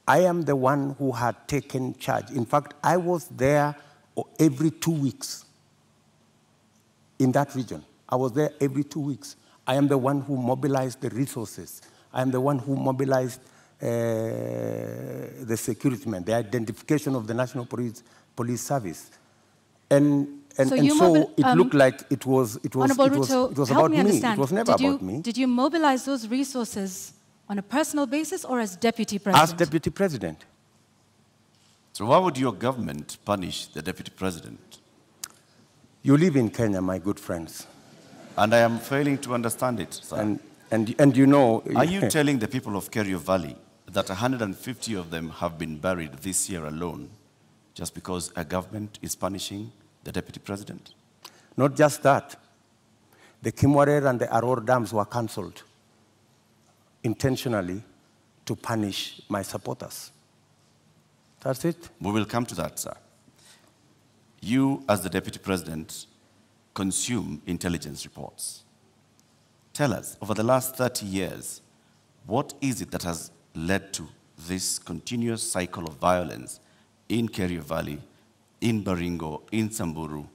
Speaker 3: I am the one who had taken charge. In fact, I was there every 2 weeks in that region. I was there every 2 weeks. I am the one who mobilized the resources. I am the one who mobilized the security men, the identification of the National Police Service. And so it looked like it was about me. It was never about me.
Speaker 2: Did you mobilize those resources on a personal basis or as deputy president?
Speaker 3: As deputy president.
Speaker 1: So why would your government punish the deputy president?
Speaker 3: You live in Kenya, my good friends.
Speaker 1: And I am failing to understand it, sir.
Speaker 3: And you know...
Speaker 1: Are you telling the people of Kerio Valley that 150 of them have been buried this year alone just because a government is punishing the deputy president?
Speaker 3: Not just that. The Kimwarer and the Aror dams were cancelled intentionally to punish my supporters. That's it.
Speaker 1: We will come to that, sir. You, as the deputy president, consume intelligence reports. Tell us, over the last 30 years, what is it that has led to this continuous cycle of violence in Kerio Valley, in Baringo, in Samburu,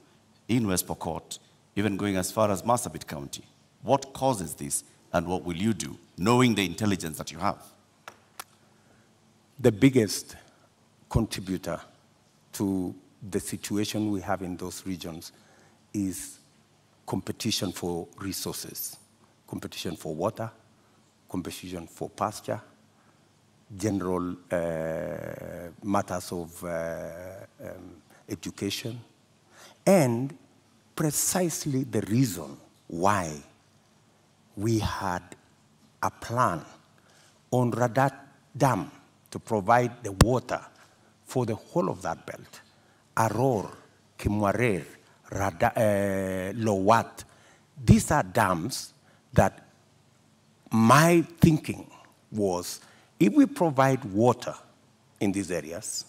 Speaker 1: in West Pokot, even going as far as Marsabit County? What causes this, and what will you do, knowing the intelligence that you have?
Speaker 3: The biggest contributor to the situation we have in those regions is competition for resources, competition for water, competition for pasture, general matters of education, and precisely the reason why we had a plan on Radat Dam to provide the water for the whole of that belt. Aror, Kimwarer, Lowat. These are dams that my thinking was, if we provide water in these areas,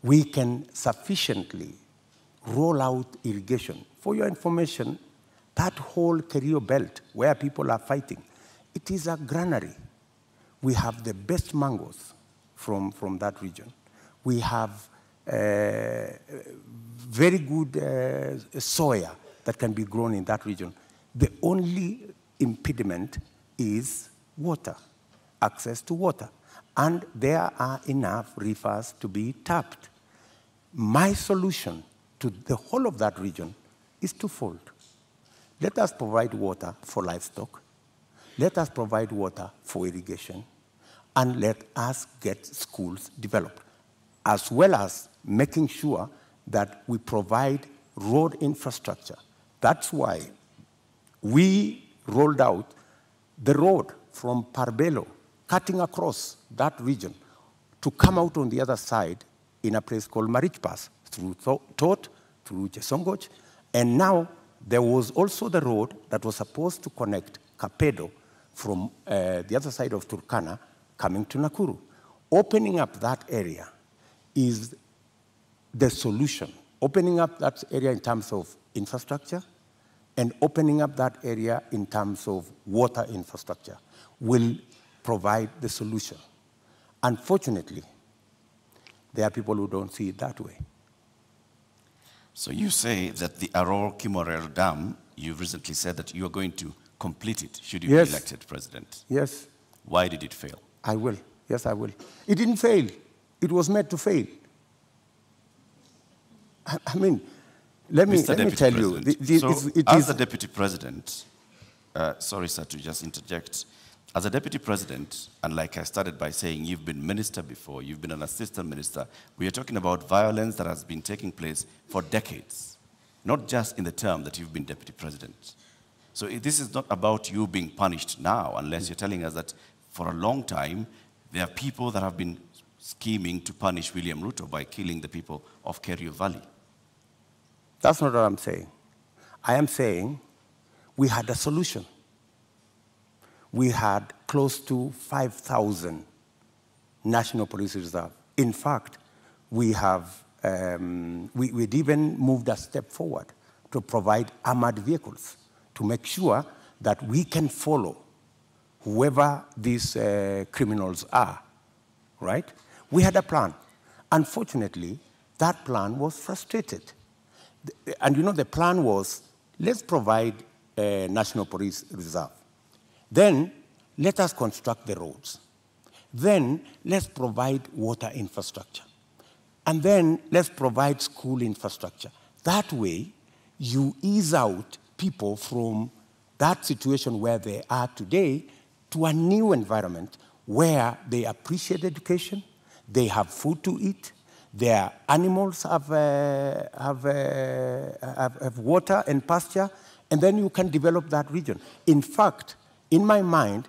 Speaker 3: we can sufficiently roll out irrigation. For your information, that whole Kerio belt where people are fighting, it is a granary. We have the best mangoes from that region. We have very good soya that can be grown in that region. The only impediment is water, access to water. And there are enough rivers to be tapped. My solution to the whole of that region is twofold. Let us provide water for livestock. Let us provide water for irrigation. And let us get schools developed, as well as making sure that we provide road infrastructure. That's why we rolled out the road from Parbelo, cutting across that region, to come out on the other side in a place called Marich Pass, through Tot, through Chesongoch. And now there was also the road that was supposed to connect Kapedo from the other side of Turkana coming to Nakuru. Opening up that area is the solution. Opening up that area in terms of infrastructure and opening up that area in terms of water infrastructure will provide the solution. Unfortunately, there are people who don't see it that way.
Speaker 1: So you say that the Aror Kimorel Dam, you've recently said that you are going to complete it should you be elected president.
Speaker 3: Yes.
Speaker 1: Why did it fail?
Speaker 3: I will. Yes, I will. It didn't fail. It was made to fail. I mean, let me tell you.
Speaker 1: As the deputy president, sorry, sir, to just interject. As a deputy president, and like I started by saying, you've been minister before, you've been an assistant minister, we are talking about violence that has been taking place for decades, not just in the term that you've been deputy president. So this is not about you being punished now, unless you're telling us that for a long time, there are people that have been scheming to punish William Ruto by killing the people of Kerio Valley.
Speaker 3: That's not what I'm saying. I am saying we had a solution. We had close to 5,000 National Police Reserve. In fact, we'd even moved a step forward to provide armored vehicles to make sure that we can follow whoever these criminals are, right? We had a plan. Unfortunately, that plan was frustrated. And you know, the plan was, let's provide a national police reserve. Then let us construct the roads. Then let's provide water infrastructure. And then let's provide school infrastructure. That way, you ease out people from that situation where they are today to a new environment where they appreciate education, they have food to eat, their animals have water and pasture, and then you can develop that region. In fact, in my mind,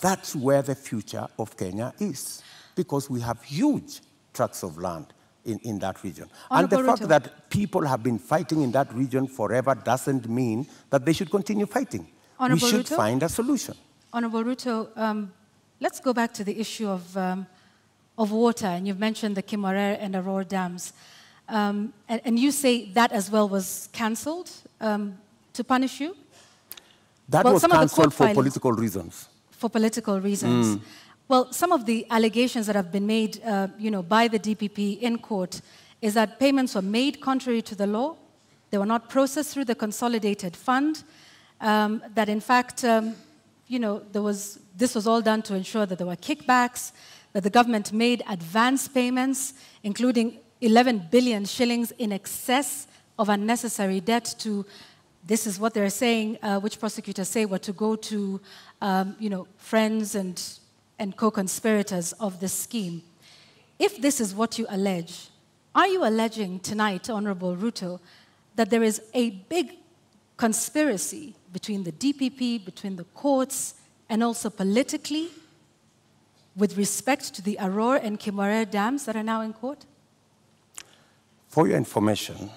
Speaker 3: that's where the future of Kenya is, because we have huge tracts of land in that region. And the fact that people have been fighting in that region forever doesn't mean that they should continue fighting. We should find a solution.
Speaker 2: Honorable Ruto, let's go back to the issue of water, and you've mentioned the Kimwarer and Aror dams. And you say that as well was cancelled to punish you?
Speaker 3: That was cancelled for political reasons.
Speaker 2: For political reasons. Well, some of the allegations that have been made by the DPP in court is that payments were made contrary to the law, they were not processed through the consolidated fund, that in fact, this was all done to ensure that there were kickbacks, that the government made advance payments, including 11 billion shillings in excess of unnecessary debt to, this is what they're saying, which prosecutors say were to go to, friends and co-conspirators of this scheme. If this is what you allege, are you alleging tonight, Honorable Ruto, that there is a big conspiracy between the DPP, between the courts, and also politically with respect to the Aror and Kimwarer dams that are now in court?
Speaker 3: For your information,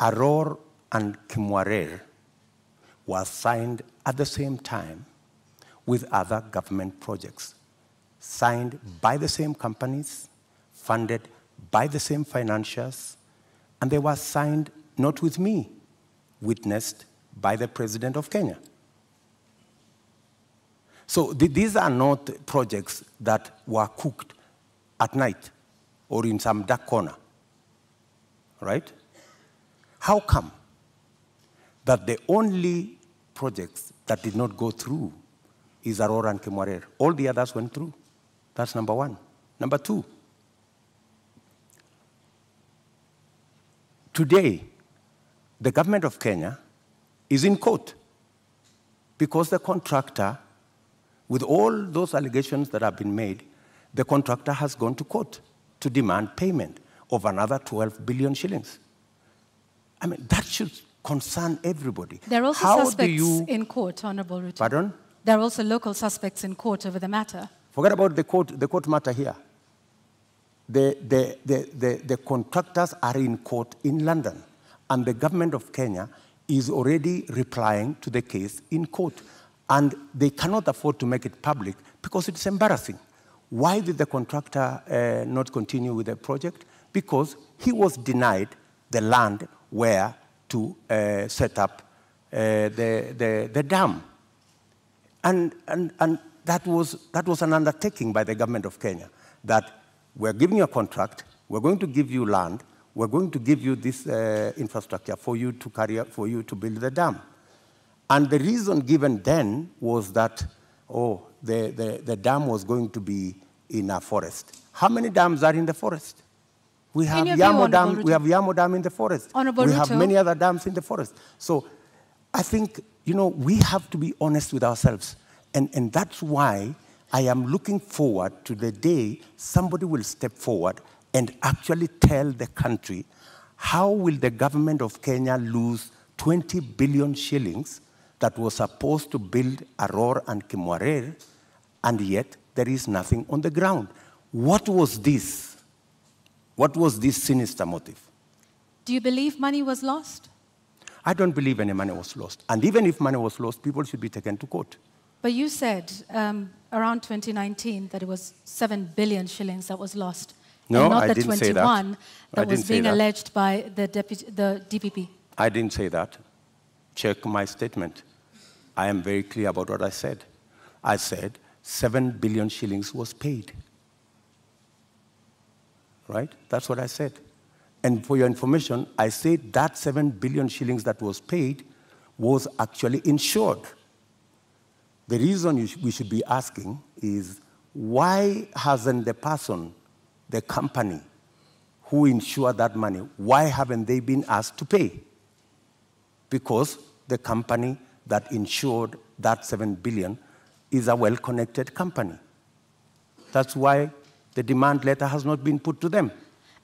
Speaker 3: Aror and Kimwarer was signed at the same time with other government projects, signed by the same companies, funded by the same financiers, and they were signed not with me, witnessed by the President of Kenya. So these are not projects that were cooked at night or in some dark corner, right? How come that the only projects that did not go through is Aror and Kimwarer? All the others went through. That's number one. Number two, today, the government of Kenya is in court because the contractor, with all those allegations that have been made, the contractor has gone to court to demand payment of another 12 billion shillings. I mean, that should concern everybody.
Speaker 2: There are also suspects in court, Honorable Ruto.
Speaker 3: Pardon?
Speaker 2: There are also local suspects in court over the matter.
Speaker 3: Forget about the court matter here. The contractors are in court in London, and the government of Kenya is already replying to the case in court. And they cannot afford to make it public because it's embarrassing. Why did the contractor not continue with the project? Because he was denied the land where to set up the dam. And that was an undertaking by the government of Kenya, that we're giving you a contract, we're going to give you land, we're going to give you this infrastructure for you to build the dam. And the reason given then was that, the dam was going to be in a forest. How many dams are in the forest? We have Yamo Dam in the forest. We have many other dams in the forest. So I think, we have to be honest with ourselves. And that's why I am looking forward to the day somebody will step forward and actually tell the country how will the government of Kenya lose 20 billion shillings that was supposed to build Aror and Kimwarer, and yet there is nothing on the ground. What was this? What was this sinister motive?
Speaker 2: Do you believe money was lost?
Speaker 3: I don't believe any money was lost. And even if money was lost, people should be taken to court.
Speaker 2: But you said around 2019 that it was 7 billion shillings that was lost.
Speaker 3: No,
Speaker 2: and not
Speaker 3: I
Speaker 2: the
Speaker 3: didn't
Speaker 2: 21
Speaker 3: say that.
Speaker 2: that was being alleged by the DPP.
Speaker 3: I didn't say that. Check my statement. I am very clear about what I said. I said 7 billion shillings was paid. right? That's what I said. And for your information, I said that 7 billion shillings that was paid was actually insured. The reason we should be asking is, why hasn't the person, the company who insured that money, why haven't they been asked to pay? Because the company that insured that 7 billion is a well-connected company. That's why the demand letter has not been put to them.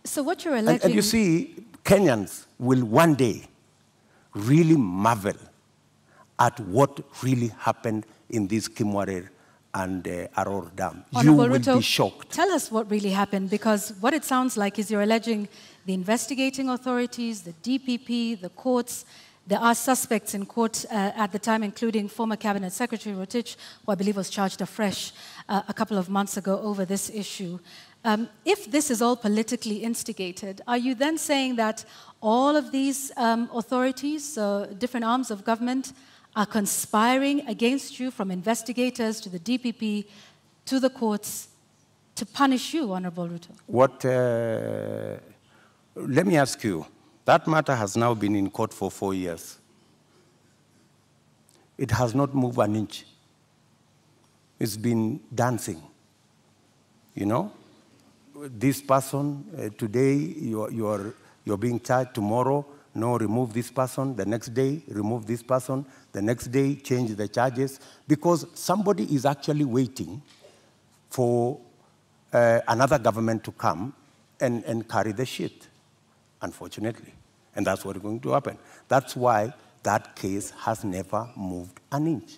Speaker 2: So what you're alleging...
Speaker 3: And you see, Kenyans will one day really marvel at what really happened in this Kimwarer and Aror Dam. You will be shocked.
Speaker 2: Tell us what really happened, because what it sounds like is you're alleging the investigating authorities, the DPP, the courts. There are suspects in court at the time, including former Cabinet Secretary Rotich, who I believe was charged afresh a couple of months ago over this issue. If this is all politically instigated, are you then saying that all of these authorities, different arms of government, are conspiring against you, from investigators to the DPP to the courts, to punish you, Honorable Ruto?
Speaker 3: Let me ask you, that matter has now been in court for 4 years. It has not moved an inch. It's been dancing. You know, this person, today you're being charged, tomorrow, no, remove this person, the next day, remove this person, the next day, change the charges, because somebody is actually waiting for another government to come and carry the shit, unfortunately. And that's what's going to happen. That's why that case has never moved an inch.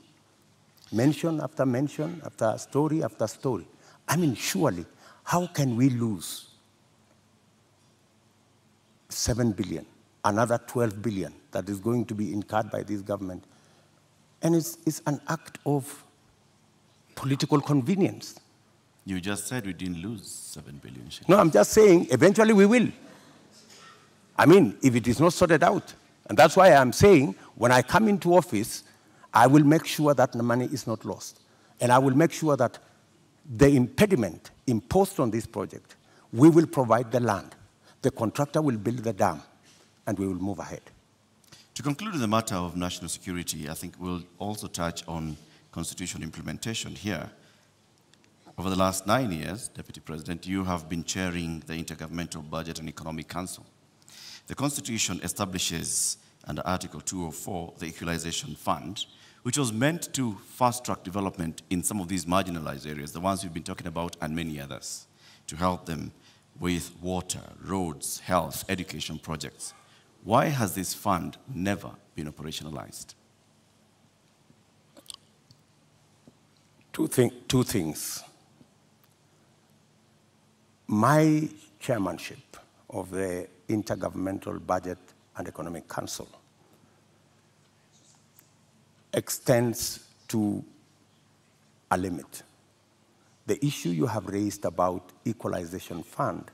Speaker 3: Mention after mention, after story after story. I mean, surely, how can we lose 7 billion, another 12 billion that is going to be incurred by this government? And it's an act of political convenience.
Speaker 1: You just said we didn't lose 7 billion.
Speaker 3: No, I'm just saying eventually we will. I mean, if it is not sorted out. And that's why I'm saying when I come into office, I will make sure that the money is not lost. And I will make sure that the impediment imposed on this project, we will provide the land. The contractor will build the dam, and we will move ahead.
Speaker 1: To conclude the matter of national security, I think we'll also touch on constitutional implementation here. Over the last 9 years, Deputy President, you have been chairing the Intergovernmental Budget and Economic Council. The Constitution establishes, under Article 204, the Equalization Fund, which was meant to fast-track development in some of these marginalized areas, the ones we've been talking about, and many others, to help them with water, roads, health, education projects. Why has this fund never been operationalized?
Speaker 3: Two things. My chairmanship of the Intergovernmental Budget and Economic Council extends to a limit. The issue you have raised about equalization fund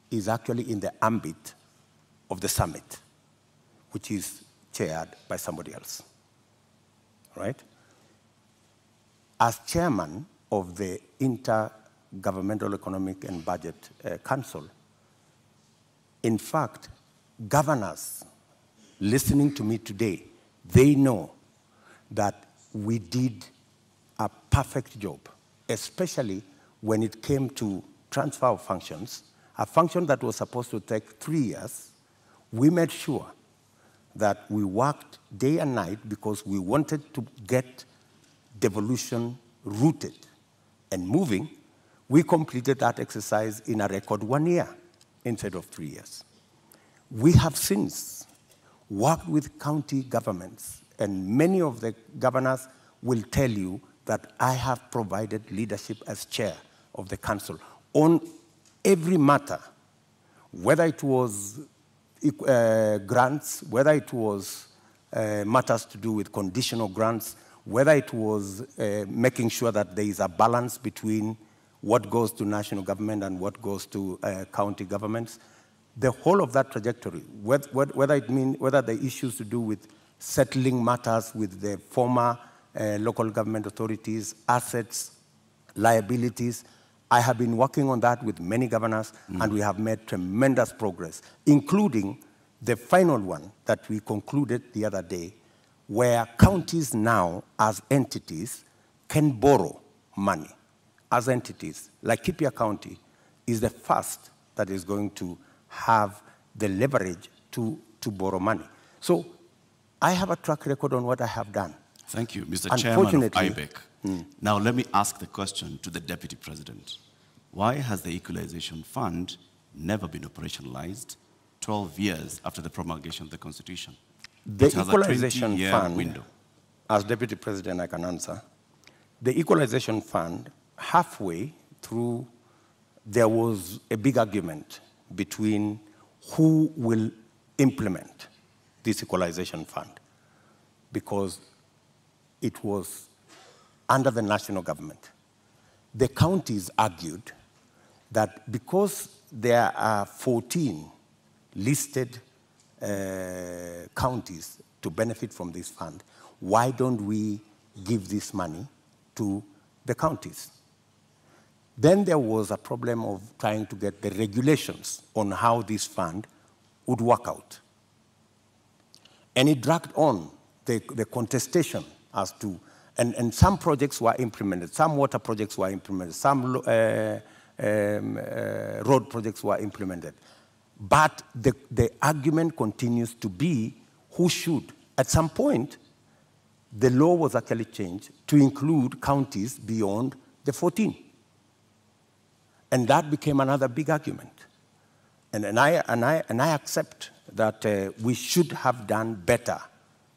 Speaker 3: is actually in the ambit of the summit, which is chaired by somebody else, right? As chairman of the Intergovernmental Economic and Budget Council, in fact, governors listening to me today, they know that we did a perfect job, especially when it came to transfer of functions, a function that was supposed to take 3 years. We made sure that we worked day and night because we wanted to get devolution rooted and moving. We completed that exercise in a record 1 year instead of 3 years. We have since worked with county governments, and many of the governors will tell you that I have provided leadership as chair of the council on every matter, whether it was grants, whether it was matters to do with conditional grants, whether it was making sure that there is a balance between what goes to national government and what goes to county governments. The whole of that trajectory, whether the issues to do with settling matters with the former local government authorities, assets, liabilities, I have been working on that with many governors, and we have made tremendous progress, including the final one that we concluded the other day, where counties now, as entities, can borrow money. As entities, like Kipia County is the first that is going to have the leverage to borrow money. So I have a track record on what I have done.
Speaker 1: Thank you, Mr. Chairman of IBEC. Now let me ask the question to the Deputy President. Why has the Equalization Fund never been operationalized 12 years after the promulgation of the Constitution?
Speaker 3: The Equalization Fund,
Speaker 1: window.
Speaker 3: As Deputy President I can answer, the Equalization Fund, halfway through, there was a big argument between who will implement this Equalization Fund, because it was under the national government. The counties argued that because there are 14 listed counties to benefit from this fund, why don't we give this money to the counties? Then there was a problem of trying to get the regulations on how this fund would work out. And it dragged on the contestation as to, and some projects were implemented, some water projects were implemented, some road projects were implemented. But the argument continues to be who should. At some point, the law was actually changed to include counties beyond the 14. And that became another big argument. And I accept that we should have done better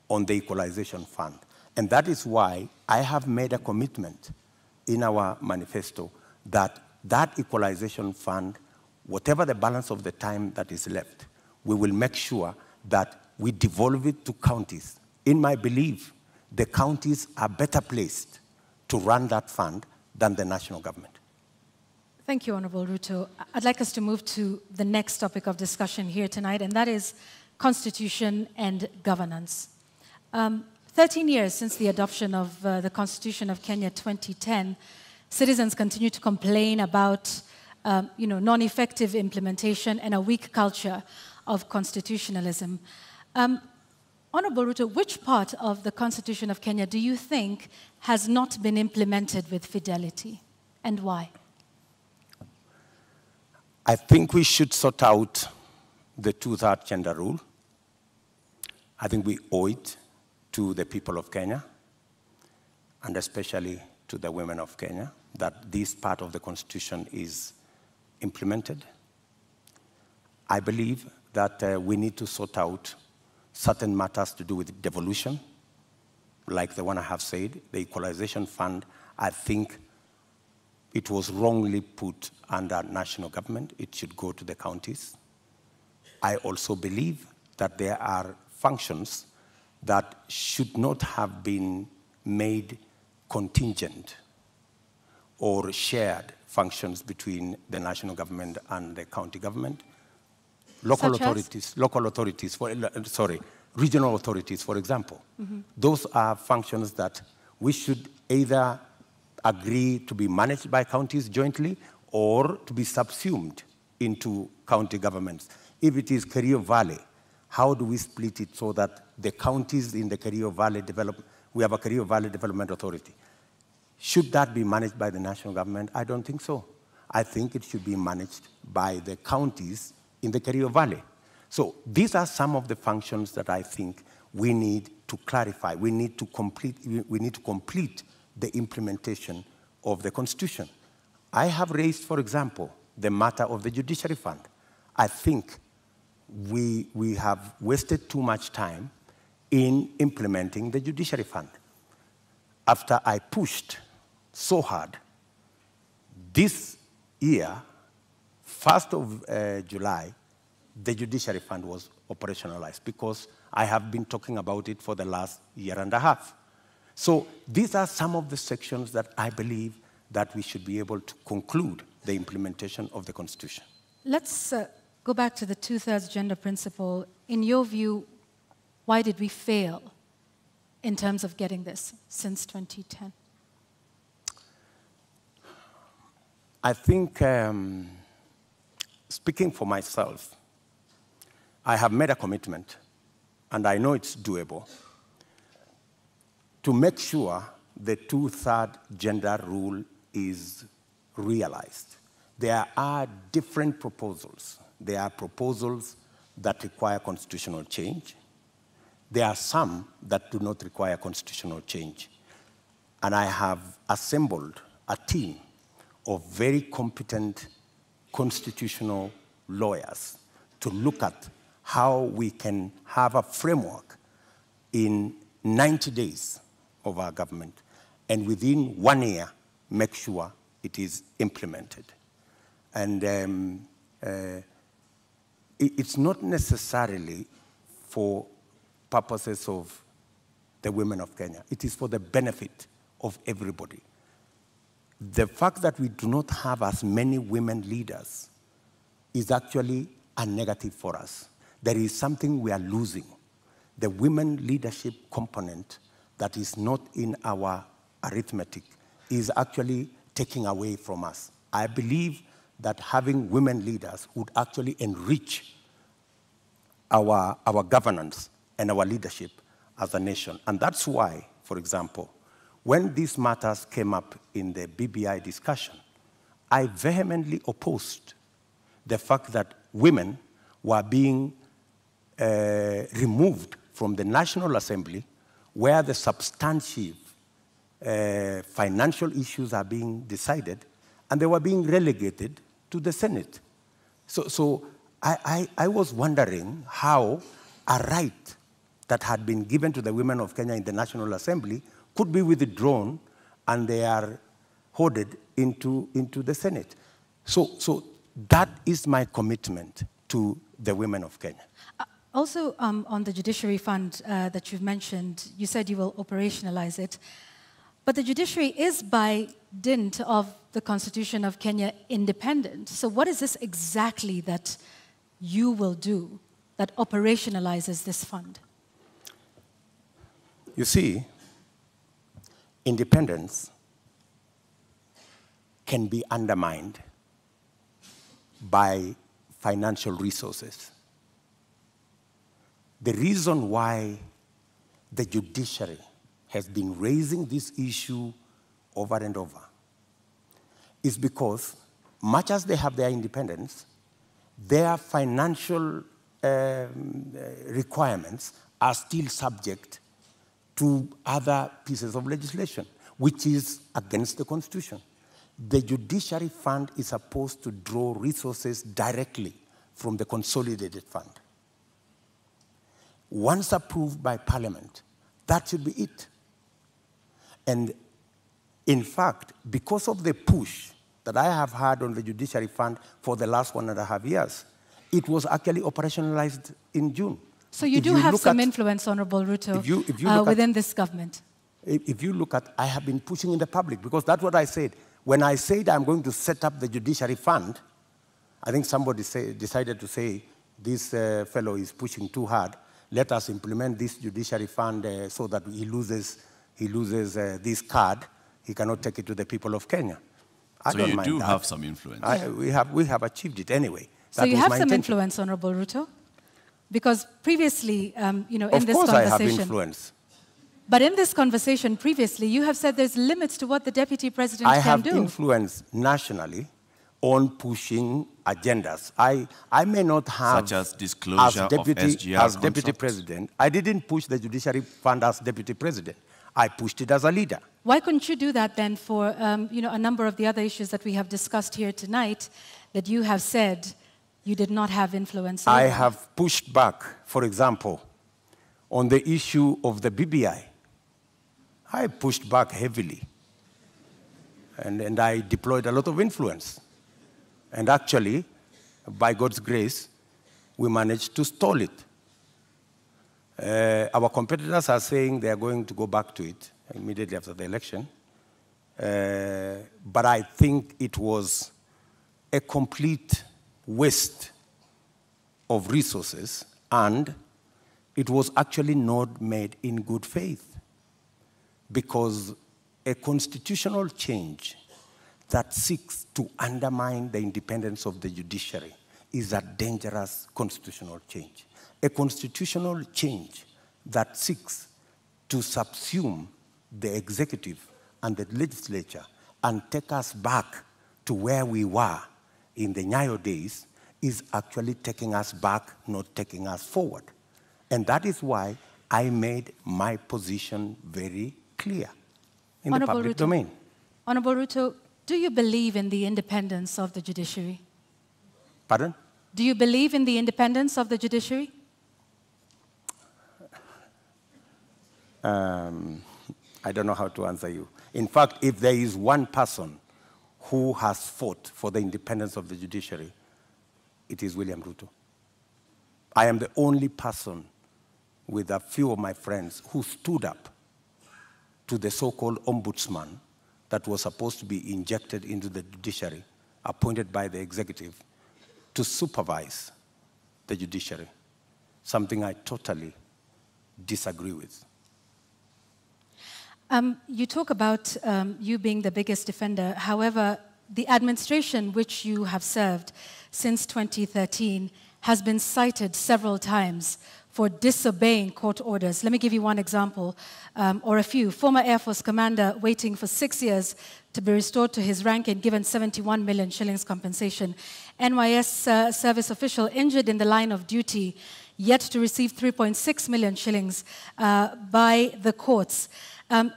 Speaker 3: on the Equalization Fund. And that is why I have made a commitment in our manifesto that that Equalization Fund, whatever the balance of the time that is left, we will make sure that we devolve it to counties. In my belief, the counties are better placed to run that fund than the national government.
Speaker 2: Thank you, Honorable Ruto. I'd like us to move to the next topic of discussion here tonight, and that is constitution and governance. 13 years since the adoption of the Constitution of Kenya 2010, citizens continue to complain about non-effective implementation and a weak culture of constitutionalism. Honorable Ruto, which part of the Constitution of Kenya do you think has not been implemented with fidelity, and why?
Speaker 3: I think we should sort out the two-third gender rule. I think we owe it to the people of Kenya, and especially to the women of Kenya, that this part of the Constitution is implemented. I believe that we need to sort out certain matters to do with devolution, like the one I have said, the Equalization Fund. I think it was wrongly put under national government. It should go to the counties. I also believe that there are functions that should not have been made contingent or shared functions between the national government and the county government. Local authorities, regional authorities, for example. Those are functions that we should either agree to be managed by counties jointly or to be subsumed into county governments. If it is Kerio Valley, how do we split it so that the counties in the Kerio Valley we have a Kerio Valley Development Authority. Should that be managed by the national government? I don't think so. I think it should be managed by the counties in the Kerio Valley. So these are some of the functions that I think we need to clarify. We need to complete the implementation of the Constitution. I have raised, for example, the matter of the Judiciary Fund. I think we have wasted too much time in implementing the Judiciary Fund. After I pushed so hard, this year, 1st of July, the Judiciary Fund was operationalized because I have been talking about it for the last year and a half. So these are some of the sections that I believe that we should be able to conclude the implementation of the Constitution.
Speaker 2: Let's go back to the two-thirds gender principle. In your view, why did we fail in terms of getting this since 2010?
Speaker 3: I think, speaking for myself, I have made a commitment, and I know it's doable, to make sure the 2/3 gender rule is realized. There are different proposals. There are proposals that require constitutional change. There are some that do not require constitutional change. And I have assembled a team of very competent constitutional lawyers to look at how we can have a framework in 90 days of our government, and within 1 year, make sure it is implemented. And it's not necessarily for purposes of the women of Kenya. It is for the benefit of everybody. The fact that we do not have as many women leaders is actually a negative for us. There is something we are losing. The women leadership component that is not in our arithmetic is actually taking away from us. I believe that having women leaders would actually enrich our governance and our leadership as a nation. And that's why, for example, when these matters came up in the BBI discussion, I vehemently opposed the fact that women were being removed from the National Assembly, where the substantive financial issues are being decided, and they were being relegated to the Senate. So I was wondering how a right that had been given to the women of Kenya in the National Assembly could be withdrawn, and they are hoarded into the Senate. So that is my commitment to the women of Kenya.
Speaker 2: Also, on the Judiciary Fund that you've mentioned, you said you will operationalize it. But the Judiciary is, by dint of the Constitution of Kenya, independent. So what is this exactly that you will do that operationalizes this fund?
Speaker 3: You see, independence can be undermined by financial resources. The reason why the judiciary has been raising this issue over and over is because, much as they have their independence, their financial requirements are still subject to other pieces of legislation, which is against the Constitution. The Judiciary Fund is supposed to draw resources directly from the Consolidated Fund. Once approved by Parliament, that should be it. And in fact, because of the push that I have had on the Judiciary Fund for the last 1.5 years, it was actually operationalized in June.
Speaker 2: So you do have some influence, Honorable Ruto, within this government.
Speaker 3: If you look at, I have been pushing in the public, because that's what I said. When I said I'm going to set up the Judiciary Fund, I think somebody decided to say, this fellow is pushing too hard. Let us implement this Judiciary Fund so that he loses this card. He cannot take it to the people of Kenya. I don't mind that. So you do
Speaker 1: have some influence.
Speaker 3: We have achieved it anyway.
Speaker 2: So you have some influence, Honorable Ruto? Because previously, in this conversation... Of
Speaker 3: course I have influence.
Speaker 2: But in this conversation previously, you have said there's limits to what the Deputy President can do.
Speaker 3: I have influence nationally on pushing agendas. I may not have...
Speaker 1: Such as disclosure of SGR
Speaker 3: as Deputy President. I didn't push the Judiciary Fund as Deputy President. I pushed it as a leader.
Speaker 2: Why couldn't you do that then for a number of the other issues that we have discussed here tonight that you have said you did not have influence over?
Speaker 3: I have pushed back, for example, on the issue of the BBI. I pushed back heavily. And I deployed a lot of influence. And actually, by God's grace, we managed to stall it. Our competitors are saying they are going to go back to it immediately after the election. But I think it was a complete waste of resources, and it was actually not made in good faith, because a constitutional change that seeks to undermine the independence of the judiciary is a dangerous constitutional change. A constitutional change that seeks to subsume the executive and the legislature and take us back to where we were in the Nyayo days is actually taking us back, not taking us forward. And that is why I made my position very clear in the public domain.
Speaker 2: Honorable Ruto, do you believe in the independence of the judiciary?
Speaker 3: Pardon?
Speaker 2: Do you believe in the independence of the judiciary?
Speaker 3: I don't know how to answer you. In fact, if there is one person who has fought for the independence of the judiciary, it is William Ruto. I am the only person with a few of my friends who stood up to the so-called ombudsman that was supposed to be injected into the judiciary, appointed by the executive, to supervise the judiciary, something I totally disagree with.
Speaker 2: You talk about you being the biggest defender. However, the administration which you have served since 2013 has been cited several times for disobeying court orders. Let me give you one example, or a few. Former Air Force commander waiting for 6 years to be restored to his rank and given 71 million shillings compensation. NYS service official injured in the line of duty, yet to receive 3.6 million shillings by the courts.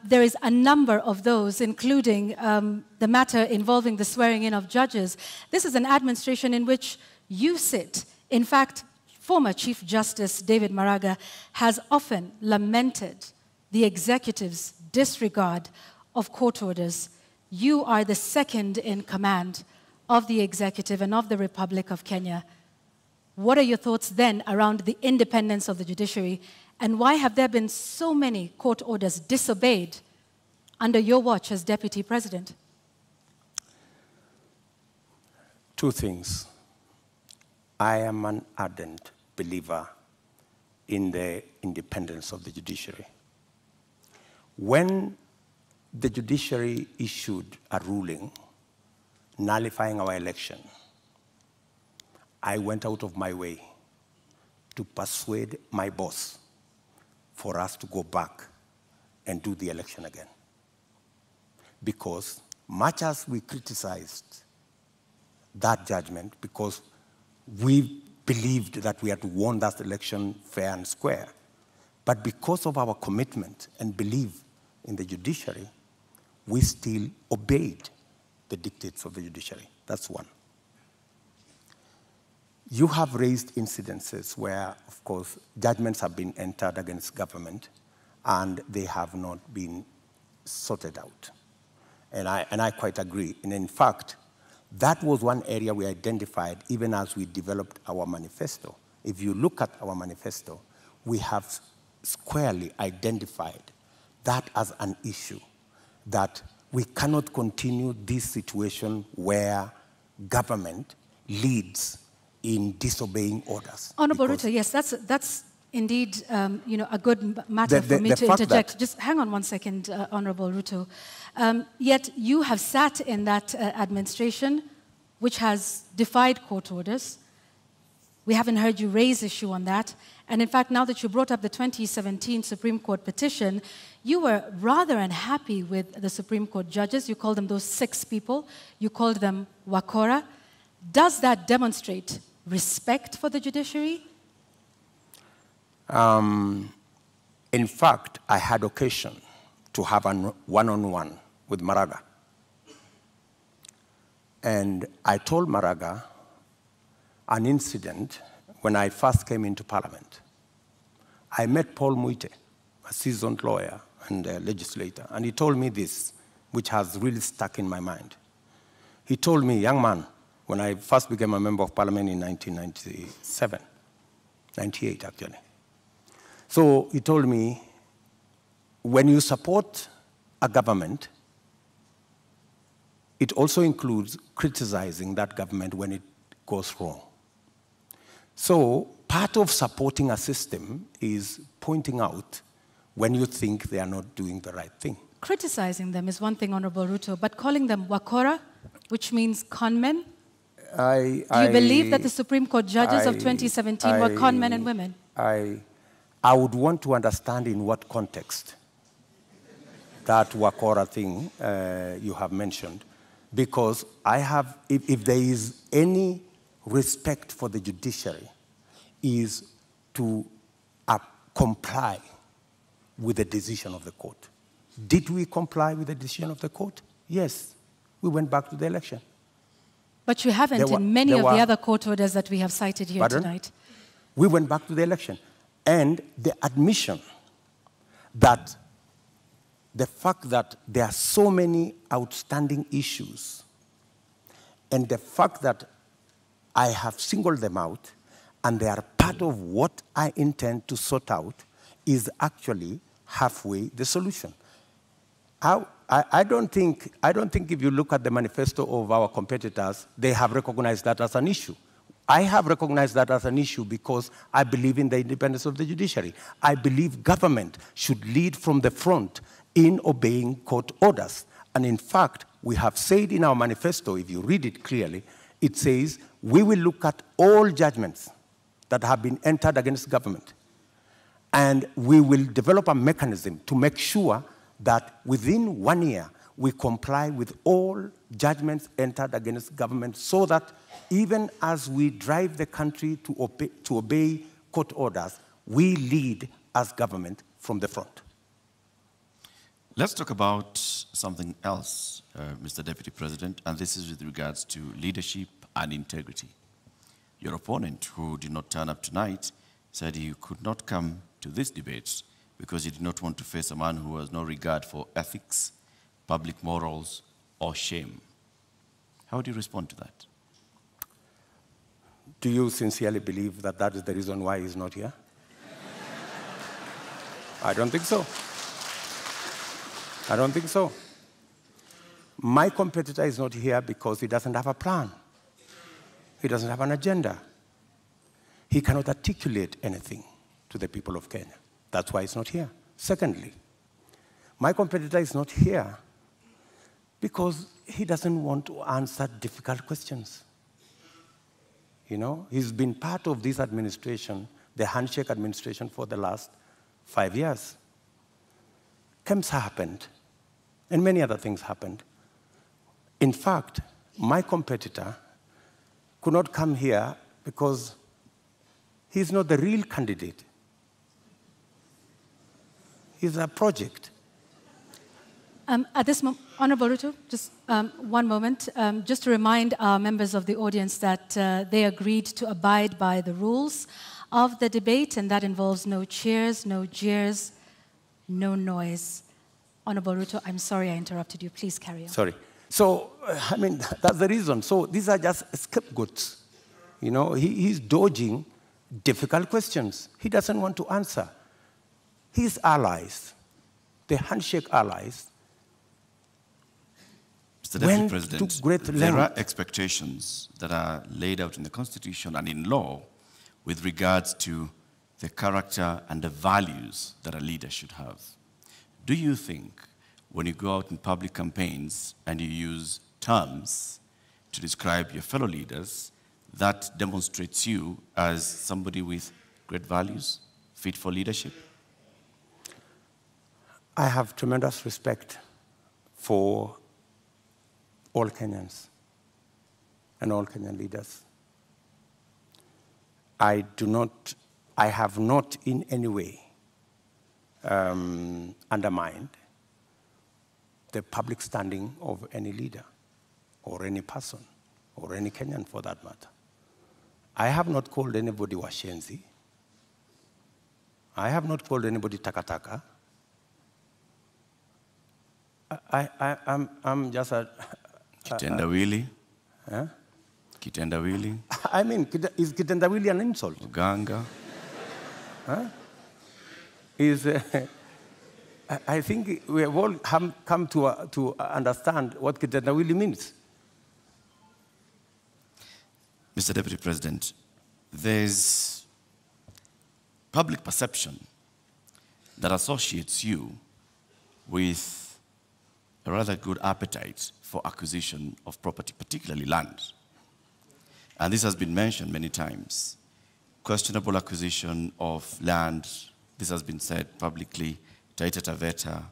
Speaker 2: There is a number of those, including the matter involving the swearing in of judges. This is an administration in which you sit. In fact, former Chief Justice David Maraga has often lamented the executive's disregard of court orders. You are the second in command of the executive and of the Republic of Kenya. What are your thoughts then around the independence of the judiciary, and why have there been so many court orders disobeyed under your watch as Deputy President?
Speaker 3: Two things. I am an ardent believer in the independence of the judiciary. When the judiciary issued a ruling nullifying our election, I went out of my way to persuade my boss for us to go back and do the election again. Because much as we criticized that judgment, because we believed that we had won that election fair and square, but because of our commitment and belief in the judiciary, we still obeyed the dictates of the judiciary. That's one. You have raised incidences where, of course, judgments have been entered against government and they have not been sorted out. And I quite agree. And in fact, that was one area we identified even as we developed our manifesto. If you look at our manifesto, we have squarely identified that as an issue, that we cannot continue this situation where government leads in disobeying orders.
Speaker 2: Honorable Ruto, yes, that's indeed a good matter for me to interject. Just hang on one second, Honorable Ruto. Yet you have sat in that administration which has defied court orders. We haven't heard you raise issue on that. And in fact, now that you brought up the 2017 Supreme Court petition, you were rather unhappy with the Supreme Court judges. You called them those 6 people. You called them wakora. Does that demonstrate respect for the judiciary?
Speaker 3: In fact, I had occasion to have a one-on-one with Maraga. And I told Maraga an incident when I first came into Parliament. I met Paul Muite, a seasoned lawyer and a legislator, and he told me this, which has really stuck in my mind. He told me, young man, when I first became a member of Parliament in 1997, 98 actually. So he told me, when you support a government, it also includes criticizing that government when it goes wrong. So part of supporting a system is pointing out when you think they are not doing the right thing.
Speaker 2: Criticizing them is one thing, Honorable Ruto, but calling them wakora which means conmen?
Speaker 3: Do
Speaker 2: Do you believe that the Supreme Court judges of 2017 were conmen and women?
Speaker 3: I would want to understand in what context that Wakora thing you have mentioned, because if there is any respect for the judiciary, is to comply with the decision of the court. Did we comply with the decision of the court? Yes. We went back to the election.
Speaker 2: But you haven't in many of the other court orders that we have cited here tonight.
Speaker 3: We went back to the election. And the admission that the fact that there are so many outstanding issues, and the fact that I have singled them out, and they are part of what I intend to sort out, is actually halfway the solution. I don't think if you look at the manifesto of our competitors, they have recognized that as an issue. I have recognized that as an issue because I believe in the independence of the judiciary. I believe government should lead from the front in obeying court orders. And in fact, we have said in our manifesto, if you read it clearly, it says, we will look at all judgments that have been entered against government. And we will develop a mechanism to make sure that within 1 year, we comply with all judgments entered against government, so that even as we drive the country to obey court orders, we lead as government from the front.
Speaker 1: Let's talk about something else, Mr. Deputy President, and this is with regards to leadership and integrity. Your opponent, who did not turn up tonight, said he could not come to this debate because he did not want to face a man who has no regard for ethics, public morals, or shame. How do you respond to that?
Speaker 3: Do you sincerely believe that that is the reason why he's not here? I don't think so. I don't think so. My competitor is not here because he doesn't have a plan. He doesn't have an agenda. He cannot articulate anything to the people of Kenya. That's why he's not here. Secondly, my competitor is not here because he doesn't want to answer difficult questions. You know, he's been part of this administration, the handshake administration, for the last 5 years. KEMS happened, and many other things happened. In fact, my competitor could not come here because he's not the real candidate. He's a project.
Speaker 2: At this moment, Honorable Ruto, just one moment, just to remind our members of the audience that they agreed to abide by the rules of the debate, and that involves no cheers, no jeers, no noise. Honorable Ruto, I'm sorry I interrupted you. Please carry on.
Speaker 3: Sorry. So, I mean, that's the reason. So these are just scapegoats. You know, he's dodging difficult questions. He doesn't want to answer. His allies, the handshake allies,
Speaker 1: Mr. Deputy President, there are expectations that are laid out in the Constitution and in law with regards to the character and the values that a leader should have. Do you think when you go out in public campaigns and you use terms to describe your fellow leaders, that demonstrates you as somebody with great values, fit for leadership?
Speaker 3: I have tremendous respect for all Kenyans and all Kenyan leaders. I have not in any way undermined the public standing of any leader or any person or any Kenyan for that matter. I have not called anybody washenzi. I have not called anybody takataka. I'm just a...
Speaker 1: Kitendawili?
Speaker 3: Huh?
Speaker 1: Kitendawili?
Speaker 3: I mean, is kitendawili an insult?
Speaker 1: Uganga?
Speaker 3: Huh? I think we have all come to understand what kitendawili means.
Speaker 1: Mr. Deputy President, there's public perception that associates you with a rather good appetite for acquisition of property, particularly land. And this has been mentioned many times. Questionable acquisition of land, this has been said publicly, Taita Taveta,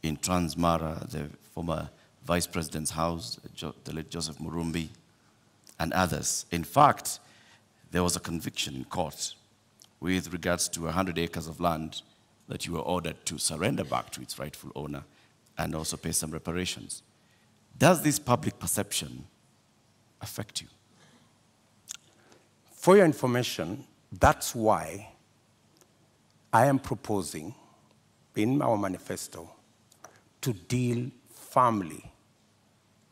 Speaker 1: in Transmara, the former Vice President's house, the late Joseph Murumbi, and others. In fact, there was a conviction in court with regards to 100 acres of land that you were ordered to surrender back to its rightful owner and also pay some reparations. Does this public perception affect you?
Speaker 3: For your information, that's why I am proposing in our manifesto to deal firmly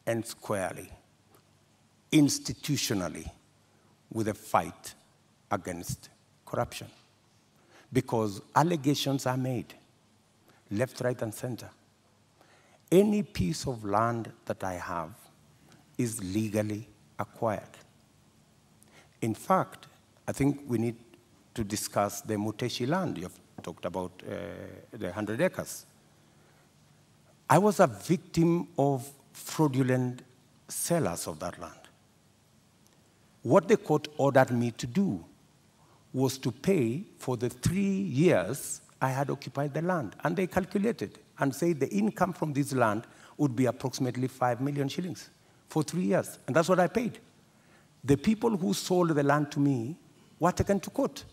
Speaker 3: and squarely, institutionally, with a fight against corruption. Because allegations are made, left, right, and center. Any piece of land that I have is legally acquired. In fact, I think we need to discuss the Muteshi land. You've talked about the 100 acres. I was a victim of fraudulent sellers of that land. What the court ordered me to do was to pay for the 3 years I had occupied the land. And they calculated and said the income from this land would be approximately 5 million shillings for 3 years. And that's what I paid. The people who sold the land to me were taken to court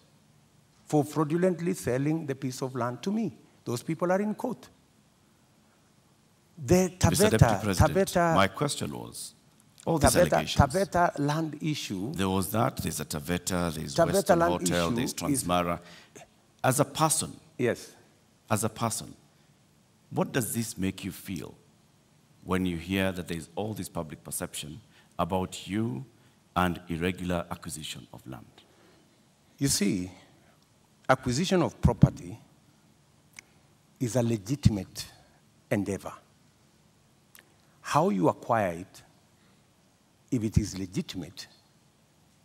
Speaker 3: for fraudulently selling the piece of land to me. Those people are in court. The
Speaker 1: Mr. Deputy President, my question was, all these allegations.
Speaker 3: Taveta land issue.
Speaker 1: There was that, there's a Taveta, there's Western Hotel, there's Transmara. As a person,
Speaker 3: yes.
Speaker 1: As a person, what does this make you feel when you hear that there's all this public perception about you and irregular acquisition of land?
Speaker 3: You see, acquisition of property is a legitimate endeavor. How you acquire it, if it is legitimate,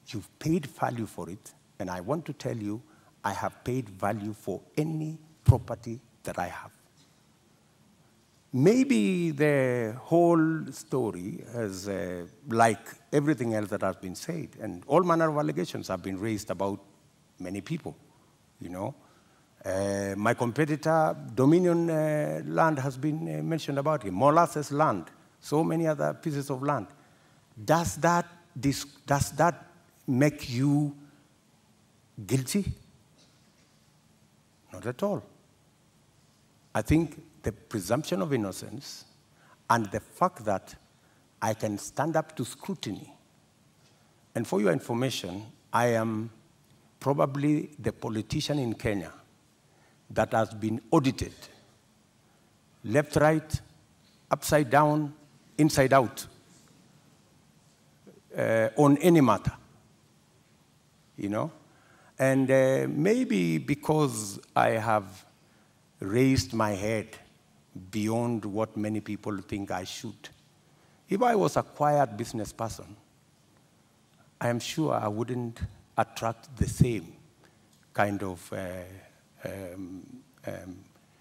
Speaker 3: you've paid value for it, and I want to tell you, I have paid value for any property that I have. Maybe the whole story is like everything else that has been said, and all manner of allegations have been raised about many people, you know. My competitor, Dominion land has been mentioned about him, Molasses land, so many other pieces of land. Does that make you guilty? Not at all. I think the presumption of innocence and the fact that I can stand up to scrutiny. And for your information, I am probably the politician in Kenya that has been audited, left, right, upside down, inside out, on any matter, you know? And maybe because I have raised my head beyond what many people think I should. If I was a quiet business person, I am sure I wouldn't attract the same kind of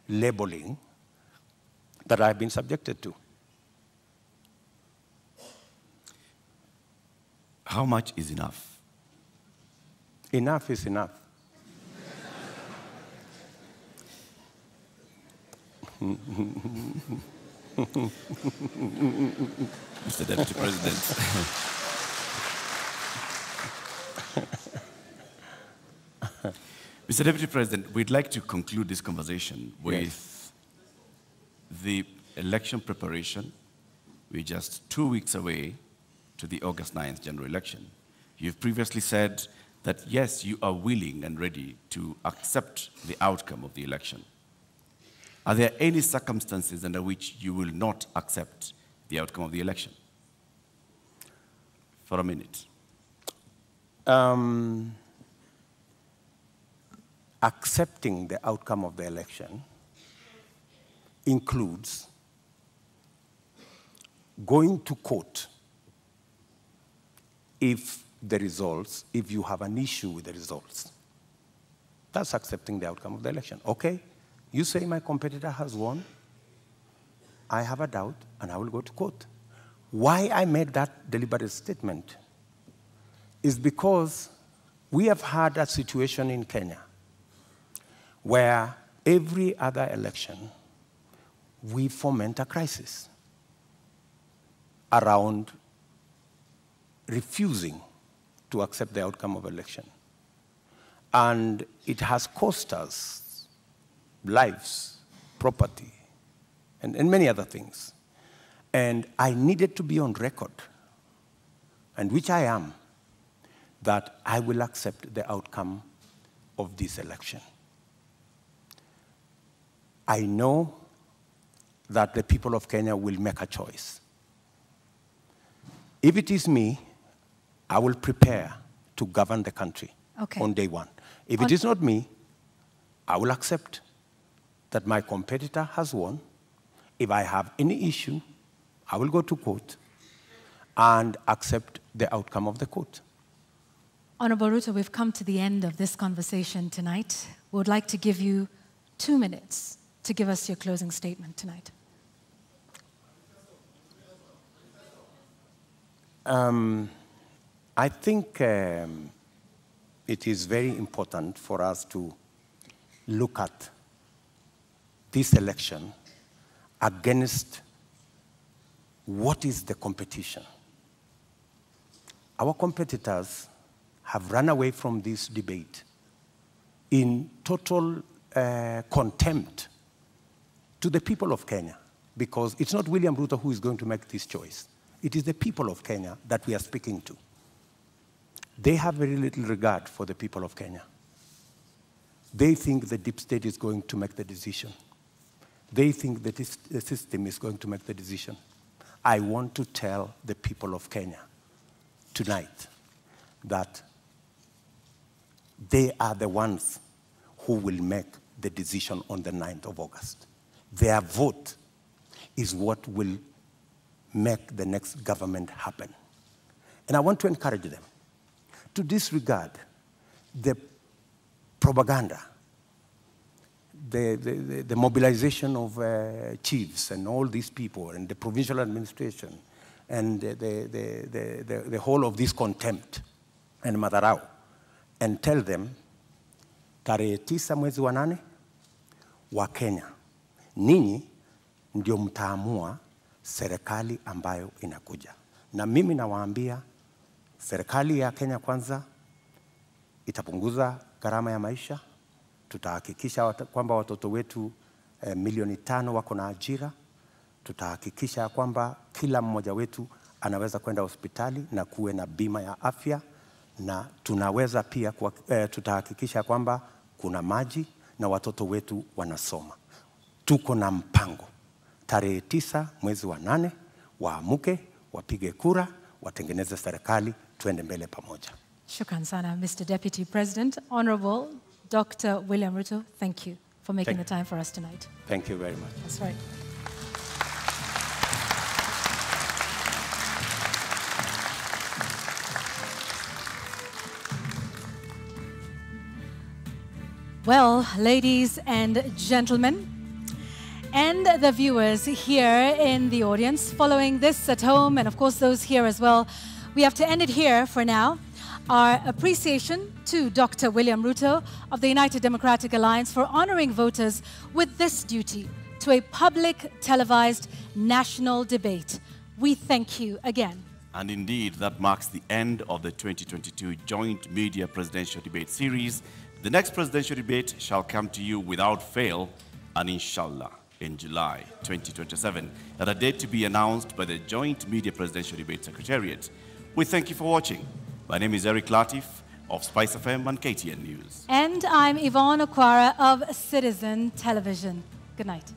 Speaker 3: labeling that I've been subjected to.
Speaker 1: How much is enough?
Speaker 3: Enough is enough.
Speaker 1: Mr. Deputy President. Mr. Deputy President, we'd like to conclude this conversation with the election preparation. We're just 2 weeks away to the August 9th general election. You've previously said that, yes, you are willing and ready to accept the outcome of the election. Are there any circumstances under which you will not accept the outcome of the election? For a minute.
Speaker 3: Accepting the outcome of the election includes going to court if you have an issue with the results. That's accepting the outcome of the election. Okay, you say my competitor has won. I have a doubt and I will go to court. Why I made that deliberate statement is because we have had a situation in Kenya where every other election we foment a crisis around refusing to accept the outcome of election. And it has cost us lives, property, and many other things. And I needed to be on record, and which I am, that I will accept the outcome of this election. I know that the people of Kenya will make a choice. If it is me, I will prepare to govern the country on day one. If it is not me, I will accept that my competitor has won. If I have any issue, I will go to court and accept the outcome of the court.
Speaker 2: Honorable Ruto, we've come to the end of this conversation tonight. We would like to give you 2 minutes to give us your closing statement tonight.
Speaker 3: I think it is very important for us to look at this election against what is the competition. Our competitors have run away from this debate in total contempt to the people of Kenya, because it's not William Ruto who is going to make this choice. It is the people of Kenya that we are speaking to. They have very little regard for the people of Kenya. They think the deep state is going to make the decision. They think that the system is going to make the decision. I want to tell the people of Kenya tonight that they are the ones who will make the decision on the 9th of August. Their vote is what will make the next government happen. And I want to encourage them to disregard the propaganda, the mobilization of chiefs and all these people and the provincial administration and the whole of this contempt and madharau, and tell them, tarehe 9 mwezi wa 8 wa Kenya, ninyi ndio mtaamua serikali ambayo inakuja. Na mimi nawaambia, serikali ya Kenya Kwanza itapunguza gharama ya maisha, tutahakikisha kwamba watoto wetu milioni 5 wako na ajira, tutahakikisha kwamba kila mmoja wetu anaweza kwenda hospitali na kuwe na bima ya afya, na tunaweza pia tutahakikisha kwamba kuna maji na watoto wetu wanasoma. Tuko na mpango. Tarehe 9 mwezi wa 8 waamuke, wapige kura, watengeneze serikali, tuende mbele pamoja.
Speaker 2: Shukran sana, Mr. Deputy President. Honorable Dr. William Ruto, thank you for making the time for us tonight.
Speaker 3: Thank you very much.
Speaker 2: That's right. Well, ladies and gentlemen, and the viewers here in the audience, following this at home, and of course those here as well, we have to end it here for now. Our appreciation to Dr. William Ruto of the United Democratic Alliance for honoring voters with this duty to a public televised national debate. We thank you again.
Speaker 1: And indeed, that marks the end of the 2022 Joint Media Presidential Debate Series. The next presidential debate shall come to you without fail, and inshallah, in July 2027, at a date to be announced by the Joint Media Presidential Debate Secretariat. We thank you for watching. My name is Eric Latif of Spice FM and KTN News.
Speaker 2: And I'm Yvonne Okwara of Citizen Television. Good night.